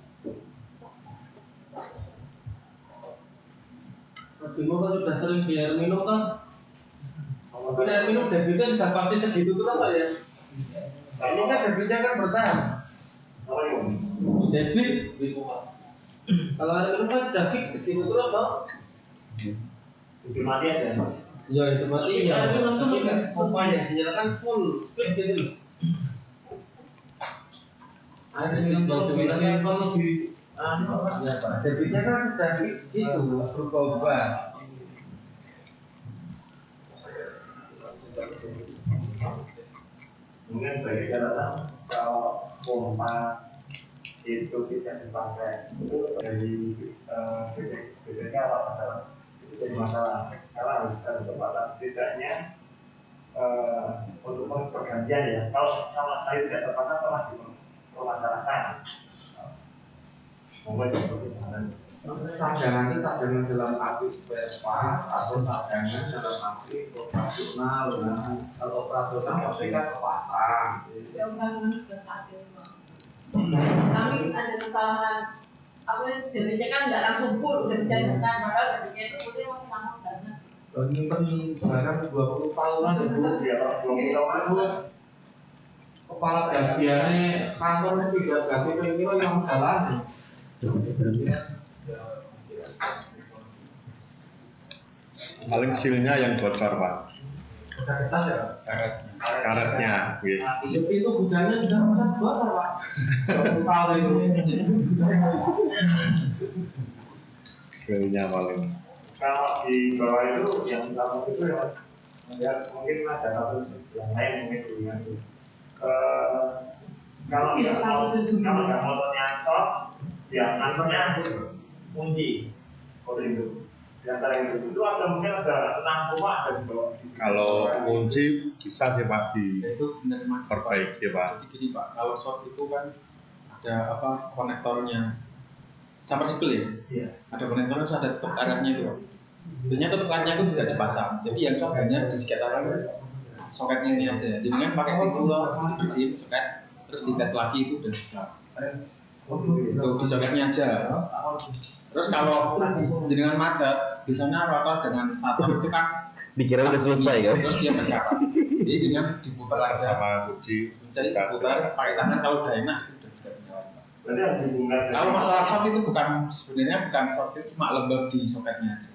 S9: Bimo kan sudah sering di air minum kan? Mungkin air minum debitnya sudah pasti segitu terus ya? Ini kan debitnya kan bertahan. Debit, kalau air minum kan sudah fix segitu terus toh?
S3: Itu mati aja.
S9: Ya itu berarti ya. Air minum itu enggak apa ya? Dinyalakan full, fit gitu. Air minum itu biasanya kalau di debitnya kan sudah fix gitu, berubah-ubah.
S3: Mungkin bagi catatan kalau pompa itu tidak dipakai itu dari BPK apa masalah itu jadi masalah karena harus ada kesempatan tidaknya untuk pergantian ya kalau sama sekali tidak terpaksa pernah dipermasalahkan mungkin seperti
S5: cadangan itu cadangan dalam arti spare part atau cadangan dalam arti operasional. Kalau operasional pasti kan kepasang.
S2: Ya bukan sudah saat ini. Kami ada kesalahan. Apa itu debitnya kan nggak langsung full, udah dicairkan, padahal debitnya itu putih masih lama banget.
S3: ini kan barang 20 tahunan itu ya 20 tahunan terus kepala bagiannya kantor itu tidak ganti kira-kira yang jalan.
S4: Paling silnya yang bocor Pak.
S3: Udah kertas ya?
S4: Karetnya. Gitu.
S3: Tapi itu gudangnya sudah sangat bocor Pak. 20 tahun itu.
S4: Silnya paling.
S3: Kalau di bawah itu yang utama itu ya mungkin ada kasus yang lain mungkin dengan kalau nggak motornya short ya answernya kunci kalau itu di antara itu ada mungkin ada 6 rumah ada di bawah.
S4: Kalau kunci bisa sih Pak
S8: Itu benar
S4: diperbaiki Pak.
S8: Jadi gini Pak, kalau short itu kan ada apa konektornya submersible ya?
S3: Iya.
S8: Ada konektornya terus ada tutup karetnya itu Pak. Sebenarnya tutup karetnya itu tidak dipasang. Jadi yang short hanya di sekitaran soketnya ini aja. Jadi kan pakai tisu bersihin soket terus dites lagi itu udah bisa. Untuk di soketnya aja. Terus kalau dengan macet, biasanya rotor dengan satu itu kan
S1: Dikira udah selesai kan?
S8: Terus dia mencapai. Jadi dengan diputar aja.
S4: Sama kunci.
S8: Jadi diputar pakai tangan kalau udah enak itu udah bisa dinyalakan.
S3: Berarti harus dibongkar.
S8: Kalau masalah short itu sebenarnya bukan short itu cuma lembab di soketnya aja.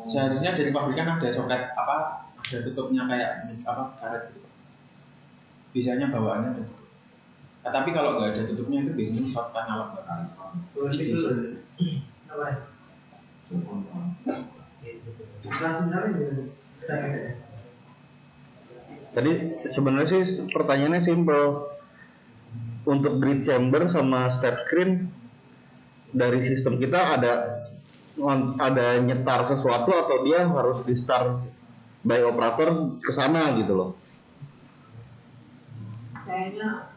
S8: Seharusnya dari pabrikan ada soket apa? Ada tutupnya kayak apa karet gitu. Biasanya bawaannya ada tutup. Nah, tapi kalau nggak ada tutupnya itu biasanya short kan nyala banget. Jadi disuruh.
S1: Tadi sebenarnya sih pertanyaannya simpel. Untuk grid chamber sama step screen dari sistem kita ada nyetar sesuatu atau dia harus di start by operator ke sana gitu loh.
S2: Kayaknya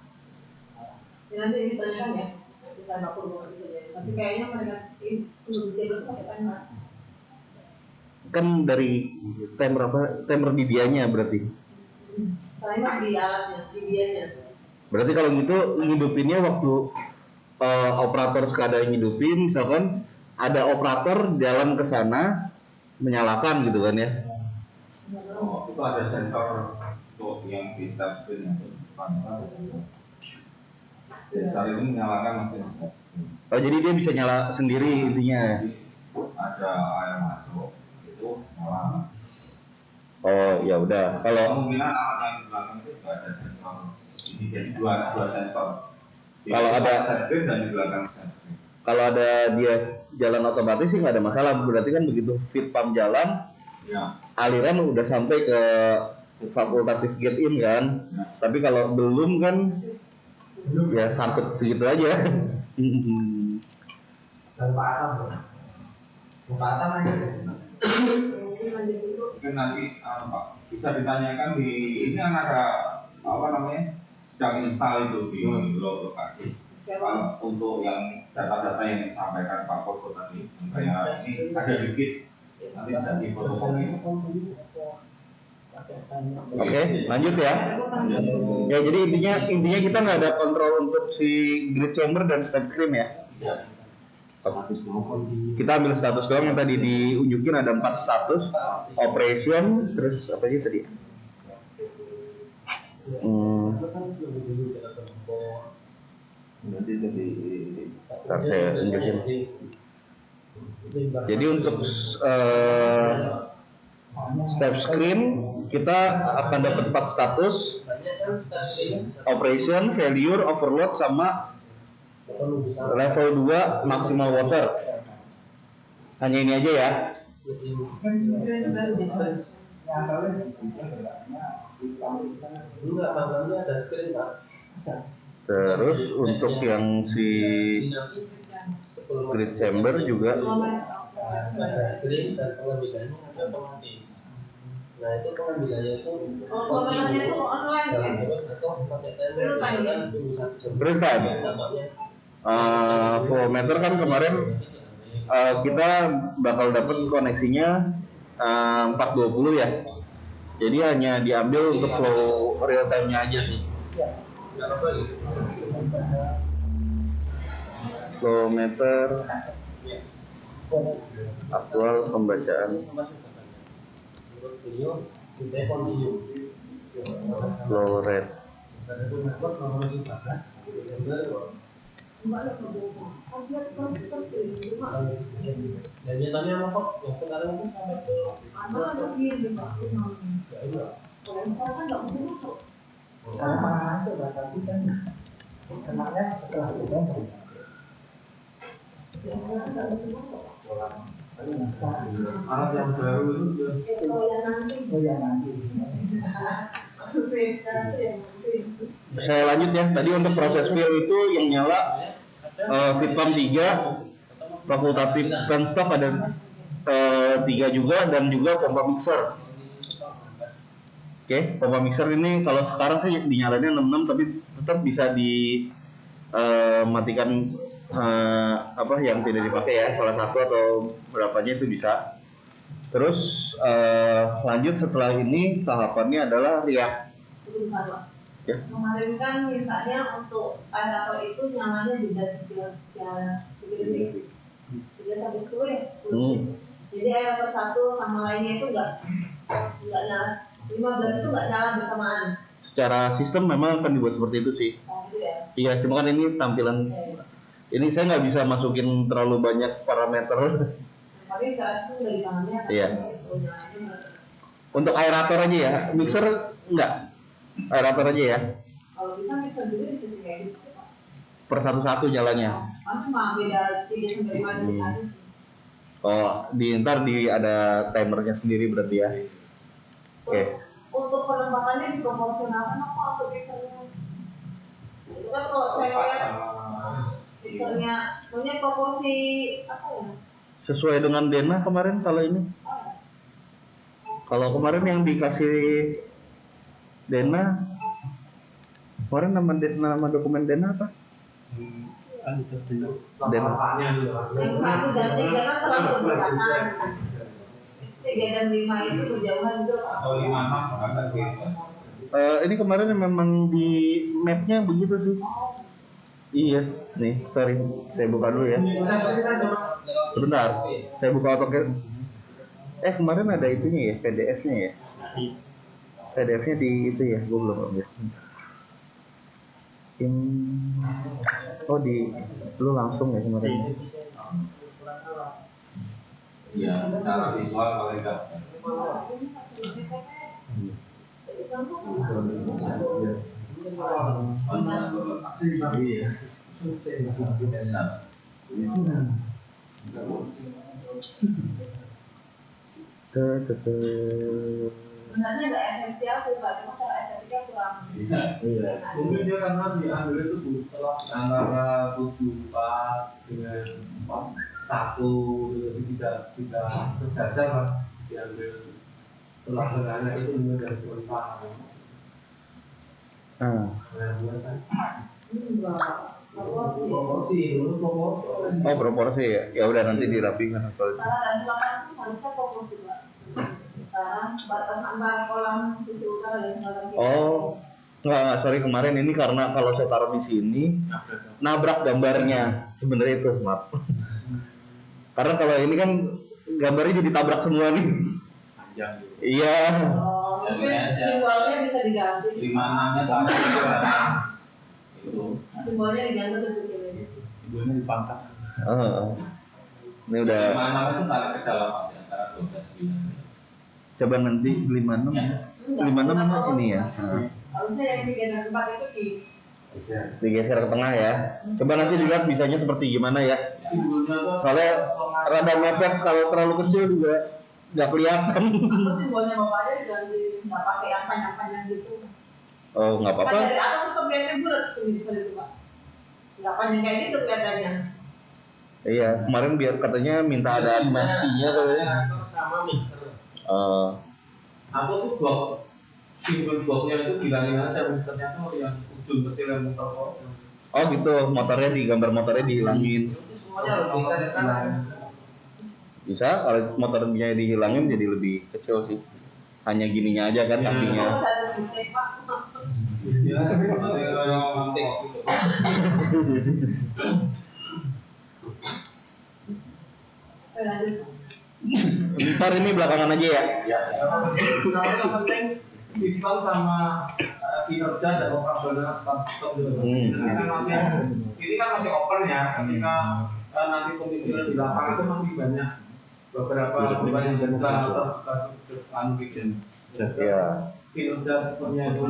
S2: ya nanti ditanyakan ya, bisa dapur bukan bisa jadi. Tapi kayaknya mereka itu jadi pakai timer.
S1: Kan dari timer di dianya berarti.
S2: Timer di alatnya, di dianya.
S1: Berarti kalau gitu ngidupinnya waktu operator sekadar ngidupin, misalkan ada operator jalan ke sana menyalakan gitu kan ya?
S5: Oh, itu ada sensor untuk yang di start screen itu. Sensor itu menyalakan mesin start screen.
S1: Oh jadi dia bisa nyala sendiri intinya?
S5: Ada air masuk itu nyala.
S1: Oh ya udah. Kalau
S5: kemungkinan alat yang di belakang itu juga ada sensor. Ini jadi dua sensor.
S1: Kalau ada
S5: start screen dan di belakang start screen.
S1: Kalau ada dia jalan otomatis sih nggak ada masalah. Berarti kan begitu feed pump jalan,
S5: ya.
S1: Aliran udah sampai ke fakultatif gate in kan.
S5: Ya.
S1: Tapi kalau belum kan ya sampai segitu aja.
S3: Dan Pak Atam aja.
S5: Mungkin nanti Pak bisa ditanyakan di ini kan ada apa namanya sedang install itu di lokasi. Kalau untuk yang data-data yang disampaikan Pak Koko tadi, kayak ini ada dikit, nanti bisa difotokopi.
S1: Oke, lanjut ya. Ya, jadi intinya kita nggak ada kontrol untuk si grid chamber dan step screen ya. Kita ambil status doang yang tadi diunjukin, ada 4 status, operation, terus apa aja tadi? Ntar saya unjukin. Jadi untuk step screen kita akan dapat 4 status, operation, failure, overload, sama level 2 maximal water. Hanya ini aja ya. Terus untuk yang si grid chamber juga
S9: ada screen dan pengambilannya ada otomatis. Nah itu pengambilannya itu
S2: pengambilannya itu online ya?
S1: Real time. Flow meter kan kemarin kita bakal dapat koneksinya 420 ya. Jadi hanya diambil untuk flow real time-nya aja sih. Flow meter aktual pembacaan flow rate.
S9: Dan nyatanya apa kok? Yang kemarin itu sampai ke
S6: Kalau mana masuk tapi kan kenanya setelah itu kan
S3: alat yang baru itu
S1: Saya lanjut ya. Tadi untuk proses fill itu yang nyala feed pump 3, fakultatif penstock ada 3 juga, dan juga pompa mixer. Oke, pompa mixer ini kalau sekarang sih dinyalainnya 66, tapi tetap bisa dimatikan apa yang tidak dipakai ya, salah satu atau berapanya itu bisa. Terus lanjut setelah ini tahapannya adalah riak.
S2: Sebentar Pak.
S1: Ya.
S2: Kemarin kan mintanya untuk aerator itu nyalanya juga 3 sampai 10 ya. 10. Jadi aerator 1 sama lainnya itu nggak nyala, 15 itu nggak nyala bersamaan.
S1: Secara sistem memang akan dibuat seperti itu sih.
S2: Gitu ya.
S1: Iya, cuma kan ini tampilan. Ini saya nggak bisa masukin terlalu banyak parameter.
S2: Tapi secara sistem dari tangannya kan.
S1: Iya. Untuk aerator aja ya, mixer enggak. Aerator aja ya.
S2: Kalau bisa mixer juga bisa kayak gitu Pak.
S1: Per satu-satu jalannya.
S2: Kan cuma beda 3 sampai 5 detik aja sih.
S1: Oh, ntar ada timernya sendiri berarti ya. Oke.
S2: Untuk penempatannya diproporsionalkan apa untuk mixernya? Itu kan kalau saya lihat mixernya punya proporsi apa ya?
S1: Sesuai dengan Dena kemarin kalau ini. Kalau kemarin yang dikasih Dena, kemarin nama dokumen Dena apa? Dena.
S2: Yang 1 dan 3 kan terlalu berdekatan. 3 dan 5 itu berjauhan juga Pak.
S5: Atau 5 6
S1: Ini kemarin memang di mapnya begitu sih. Iya, nih, sorry, saya buka dulu ya. Sebentar, saya buka AutoCAD. Kemarin ada itunya ya, PDF-nya ya. PDF-nya di itu ya, gue belum ambil. Lu langsung ya kemarin.
S5: Iya, secara visual paling enggak.
S2: Sebenarnya nggak esensial sih Pak, cuma kalau estetika kurang.
S3: Mungkin dia karena diambil itu antara 74 dengan 1 jadi tidak sejajar lah, diambil tengah-tengahnya itu mungkin dari 25. Nah, buat kan?
S2: Enggak.
S6: Proporsi, menurut proporsi.
S1: Oh proporsi ya, ya udah nanti dirapikan kalau itu.
S2: Utara dan selatan itu harusnya fokus juga. Sekarang batas antara kolam sisi utara dan selatan kita.
S1: Oh, nggak, sorry kemarin ini karena kalau saya taruh di sini nabrak gambarnya sebenarnya itu, maaf. Karena kalau ini kan gambarnya jadi tabrak semua nih.
S5: Panjang gitu.
S1: Iya.
S2: Oh, mungkin simbolnya bisa diganti.
S5: 5-6-nya sama juga. Itu.
S2: Simbolnya diganti tuh kecilnya.
S5: Simbolnya dipangkas.
S1: Ini udah.
S5: 5-6 itu tarik ke dalam antara 12 bulan.
S1: Coba nanti 56. 56 ini ya.
S2: Harusnya yang 3 dan 4 itu
S1: Digeser ke tengah ya. Coba nanti dilihat bisanya seperti gimana ya. Soalnya rada mepet, kalau terlalu kecil juga nggak kelihatan.
S2: simbolnya bapaknya diganti, nggak pakai yang panjang-panjang gitu.
S1: Oh nggak
S2: Kan
S1: apa-apa.
S2: dari atas tetap biasanya bulat sini bisa itu pak. Nggak panjang kayak gitu kelihatannya.
S1: Iya, kemarin biar katanya minta ada animasinya katanya.
S9: Sama mixer.
S3: Aku tuh blok simbol bloknya itu bilangin aja mixernya tuh yang ujung kecil yang muter kok.
S1: Oh gitu, motornya di gambar motornya dihilangin.
S3: Semuanya harus bisa di sana.
S1: Bisa, kalau motornya dihilangin jadi lebih kecil sih. Hanya gininya aja kan kakinya.
S2: Oh, ada titik pak.
S3: Ya, nanti
S1: Ntar ini belakangan aja ya.
S3: yang penting sistem sama kinerja dan operasional start-stop gitu. Ini kan masih open ya, ketika nanti komisioner di lapangan itu masih banyak beberapa beban yang bisa bikin.
S1: Ya.
S3: Kinerja sistemnya itu.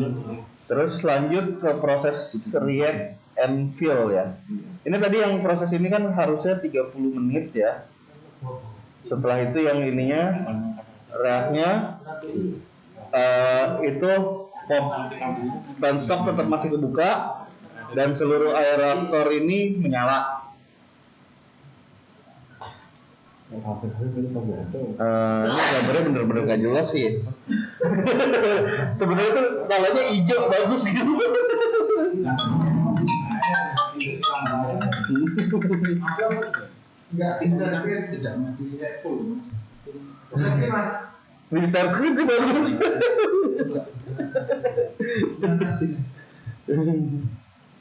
S1: Terus lanjut ke proses react and fill ya. Ini tadi yang proses ini kan harusnya 30 menit ya. Setelah itu yang ininya react-nya itu penstock tetap masih kebuka dan seluruh aerator ini menyala. Ini gambarnya bener-bener gak jelas sih. Sebenarnya tuh kalanya hijau bagus gitu.
S6: Enggak, internet tidak mesti full.
S1: Di start screen sih bagus.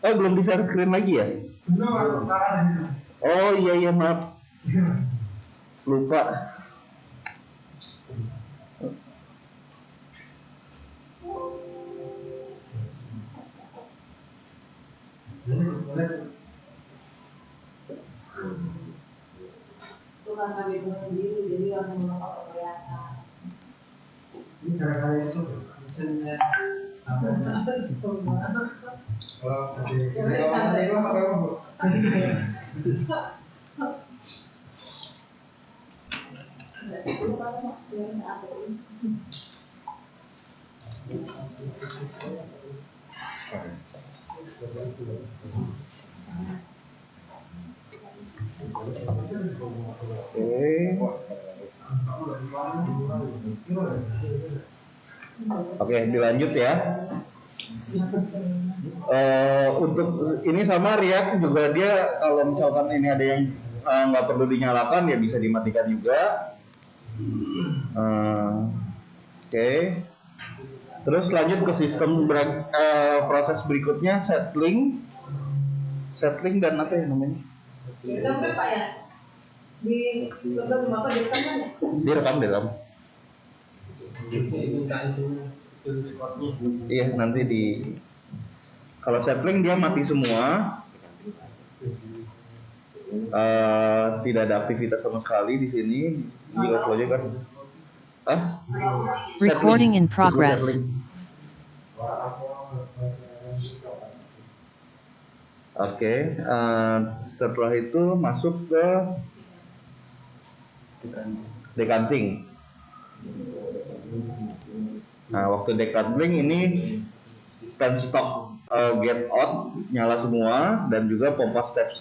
S1: Oh belum di share screen lagi ya? Oh iya maaf. Lupa.
S2: Itu kan kami punya diri, jadi yang mau kelihatan.
S6: Ini cara-cara itu misalnya
S2: Semua.
S1: Oke, dilanjut ya. Untuk ini sama React juga dia kalau misalkan ini ada yang nggak perlu dinyalakan ya bisa dimatikan juga. Oke. Terus lanjut ke sistem proses berikutnya settling dan apa ya namanya?
S2: Direkam kan Pak ya? Di Bapak direkam kan ya?
S1: Direkam. Iya nanti kalau settling dia mati semua, tidak ada aktivitas sama sekali di sini. Jika flow-nya kan,
S13: Recording in progress.
S1: Oke, setelah itu masuk ke decanting. Nah, waktu decanting ini penstock get out nyala semua dan juga pompa strat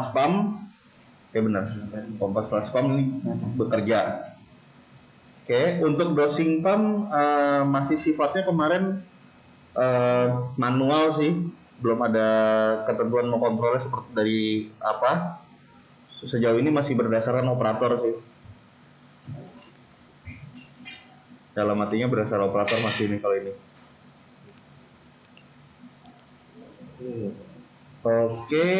S1: spam. Oke benar, pompa strat spam ini bekerja. Oke, untuk dosing pump masih sifatnya kemarin Manual sih, belum ada ketentuan mau kontrolnya seperti dari apa. Sejauh ini masih berdasarkan operator sih. Dalam artinya berdasarkan operator masih ini kalau ini. Oke.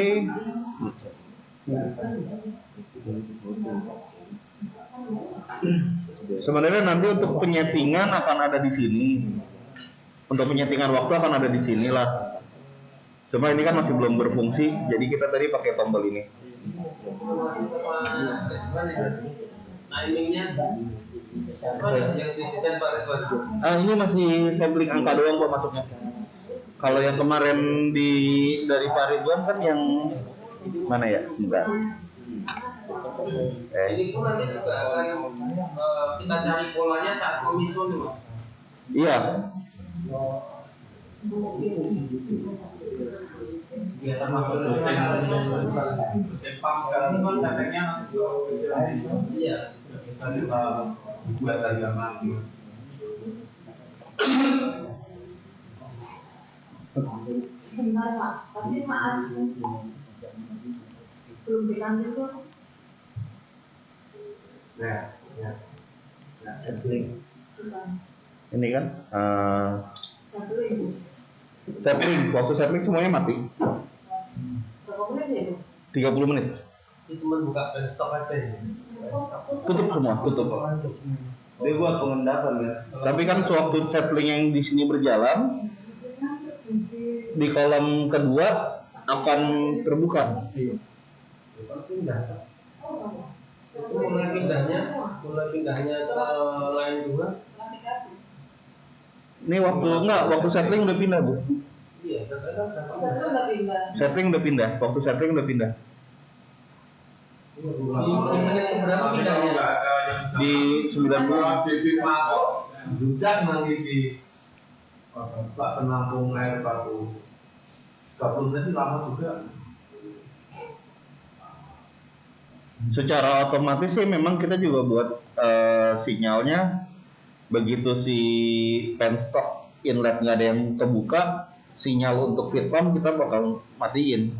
S1: Sebenarnya nanti untuk penyetingan akan ada di sini. Untuk penyetingan waktu akan ada di sini lah. Cuma ini kan masih belum berfungsi, jadi kita tadi pakai tombol ini. Ini masih sampling angka doang kok masuknya. Kalau yang kemarin dari Pak Ridwan kan yang mana ya? Bentar.
S9: Ini pun nanti juga akan kita cari polanya saat menyusun.
S1: Iya.
S3: Ya termasuk dosen pam sekarang itu kan settingnya iya bisa kita buat dari gambar.
S2: Benar Pak, tapi saat belum dikantor tuh.
S1: Nah, sampling. Ini kan sampling, waktu sampling semuanya mati.
S2: Berapa menit ya?
S1: 30 menit.
S9: Itu membuka stok aja ya.
S1: Tutup semua, tutup.
S7: Dia buat pengendapan ya.
S1: Tapi kan sewaktu sampling yang di sini berjalan, di kolom kedua akan terbuka.
S9: Mulai pindahnya ke line 2.
S1: Ini waktu settling udah pindah Bu.
S9: Iya,
S2: udah pindah.
S1: Settling udah pindah, waktu settling udah pindah.
S9: Di menit berapa pindahnya?
S1: Di 90.
S3: Debit masuk, hujan nanti di penampung air baku. 30 menit lama juga.
S1: Secara otomatis sih memang kita juga buat sinyalnya. Begitu si penstock inlet nggak ada yang kebuka, sinyal untuk feed pump kita bakal matiin.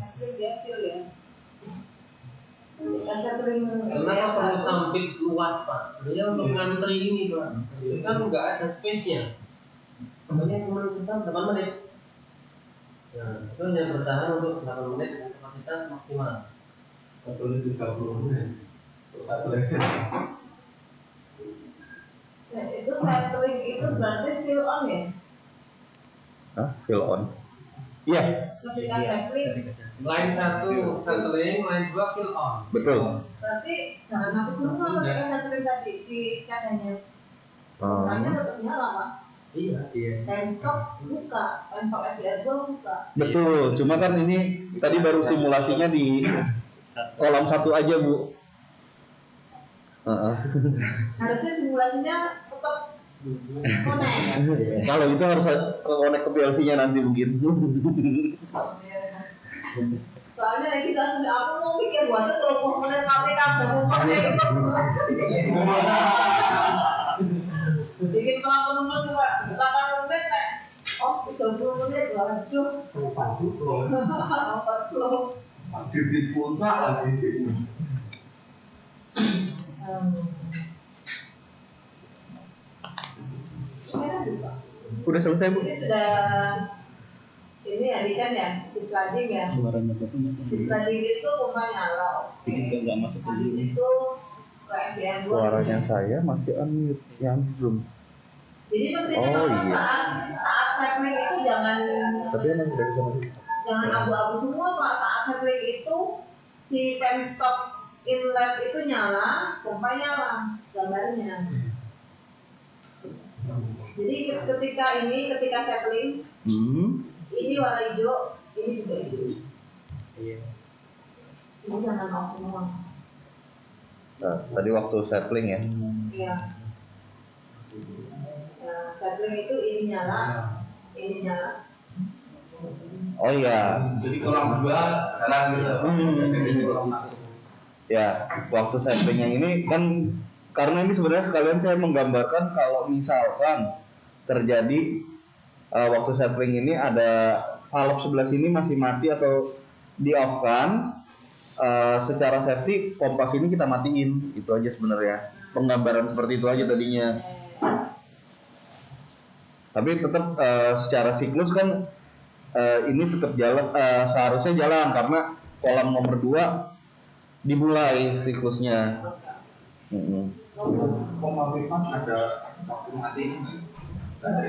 S9: Kenapa perlu samping luas Pak? Dia untuk ngantri ini Pak. Ini kan nggak ada space-nya. Makanya cuma kita 8 menit. Nah, itu yang bertahan untuk 8 menit dengan kapasitas maksimal.
S3: Betul 30 menit. Satu lagi.
S2: Itu sampling itu berarti fill on ya?
S1: Hah? Fill on? Iya.
S2: Ketika sampling.
S9: Line 1 settling, line 2 fill on.
S1: Betul.
S2: Berarti jangan mati semua ketika sampling tadi di skadanya. Makanya tetap nyala Pak.
S9: Iya.
S2: Dan stok buka, untuk SDR2 buka.
S1: Betul. Cuma kan ini tadi baru simulasinya di kolom 1 aja Bu.
S2: Harusnya simulasinya tetap connect.
S1: Kalau itu harus connect ke PLC-nya nanti mungkin.
S2: Soalnya lagi langsung aku mau pikir waduh kalau menit mati kabel mau pakai itu. Bikin pelan penumpang cuma 8 menit nek. Oh 30 menit waduh. 40.
S3: Debit puncak lagi.
S1: Udah selesai Bu?
S2: Ini sudah ini ya kan ya disliding ya. Disliding itu rumah nyala. Itu ke FDM.
S1: Suaranya saya masih unmute yang Zoom.
S2: Jadi mestinya kalau saat segmen itu jangan jangan abu-abu semua Pak. Saat segmen itu si penstock inlet itu nyala, pompa nyala gambarnya. Jadi ketika settling, ini warna hijau, ini juga hijau.
S1: Iya.
S2: Ini jangan off semua.
S1: Nah, tadi waktu settling ya.
S2: Iya. Nah, settling itu ini nyala, ini nyala.
S1: Oh iya.
S3: Jadi kolam 2 jalan gitu.
S1: Ya, waktu settingnya ini kan karena ini sebenarnya sekalian saya menggambarkan kalau misalkan terjadi waktu settling ini ada valve sebelah sini masih mati atau di off kan. Secara safety kompas ini kita matiin, itu aja sebenarnya. Penggambaran seperti itu aja tadinya. Tapi tetap secara siklus kan ini tetap jalan, seharusnya jalan karena kolam nomor 2 dimulai siklusnya.
S5: Pompa pipa ada waktu mati ini ada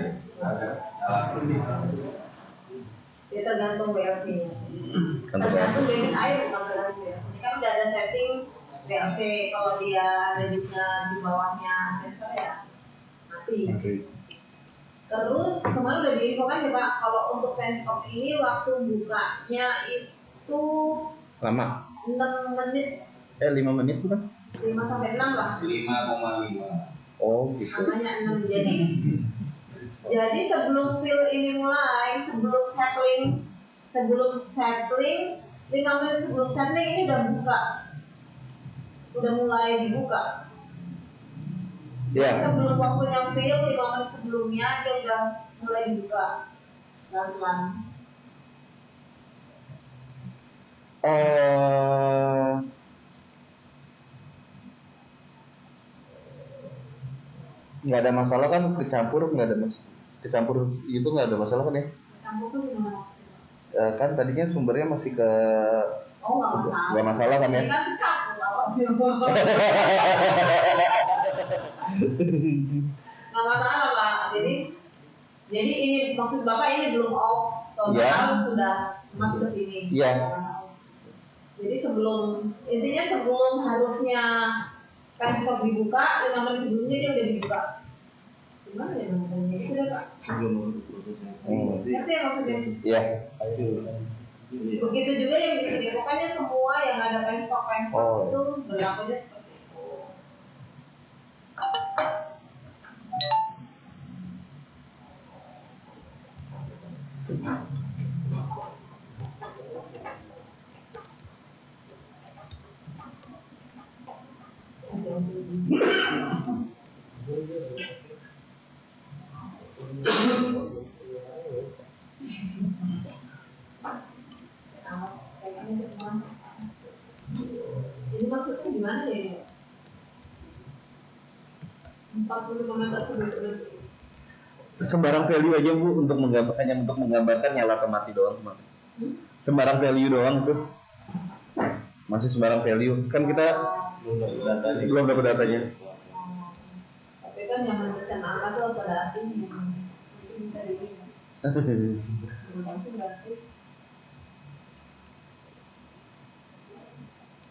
S2: Dia tergantung BLC-nya.
S1: Tergantung
S2: debit air bukan tergantung BLC. Ini kan udah ada setting BLC, kalau dia debitnya di bawahnya sensor ya mati. Terus kemarin udah diinfokan ya Pak, kalau untuk penstop ini waktu bukanya itu
S1: lama.
S2: 6 menit.
S1: 5 menit bukan?
S2: 5 sampai 6 lah.
S5: 5,5.
S1: Oh gitu.
S2: Namanya 6. Jadi sebelum fill ini mulai, sebelum settling 5 menit sebelum settling ini udah buka. Udah mulai dibuka.
S1: Ya.
S2: Sebelum waktunya fill 5 menit sebelumnya dia udah mulai dibuka pelan-pelan.
S1: Nggak ada masalah kan, kecampur nggak ada kecampur itu nggak ada masalah kan ya?
S2: Campur tuh gimana?
S1: Kan tadinya sumbernya masih ke
S2: Nggak masalah
S1: kan ya?
S2: Ini kan nggak masalah Pak. Jadi ini maksud Bapak ini belum off total, sudah masuk ke sini.
S1: Iya.
S2: Jadi intinya sebelum harusnya penstop dibuka, 5 menit sebelumnya dia udah dibuka. Gimana ya maksudnya? Itu udah Pak.
S7: Sebelum prosesnya.
S2: Ngerti ya maksudnya?
S1: Iya.
S2: Begitu juga yang di sini. Pokoknya semua yang ada penstop itu berlakunya seperti itu. Ini maksudnya gimana ya? 40 meter per detik.
S1: Sembarang value aja Bu untuk menggambarkan nyala atau mati doang. Sembarang value doang tuh. Masih sembarang value. Kan kita belum dapat datanya.
S2: Tapi kan yang menuliskan angka tuh pada artinya bisa dilihat. Berarti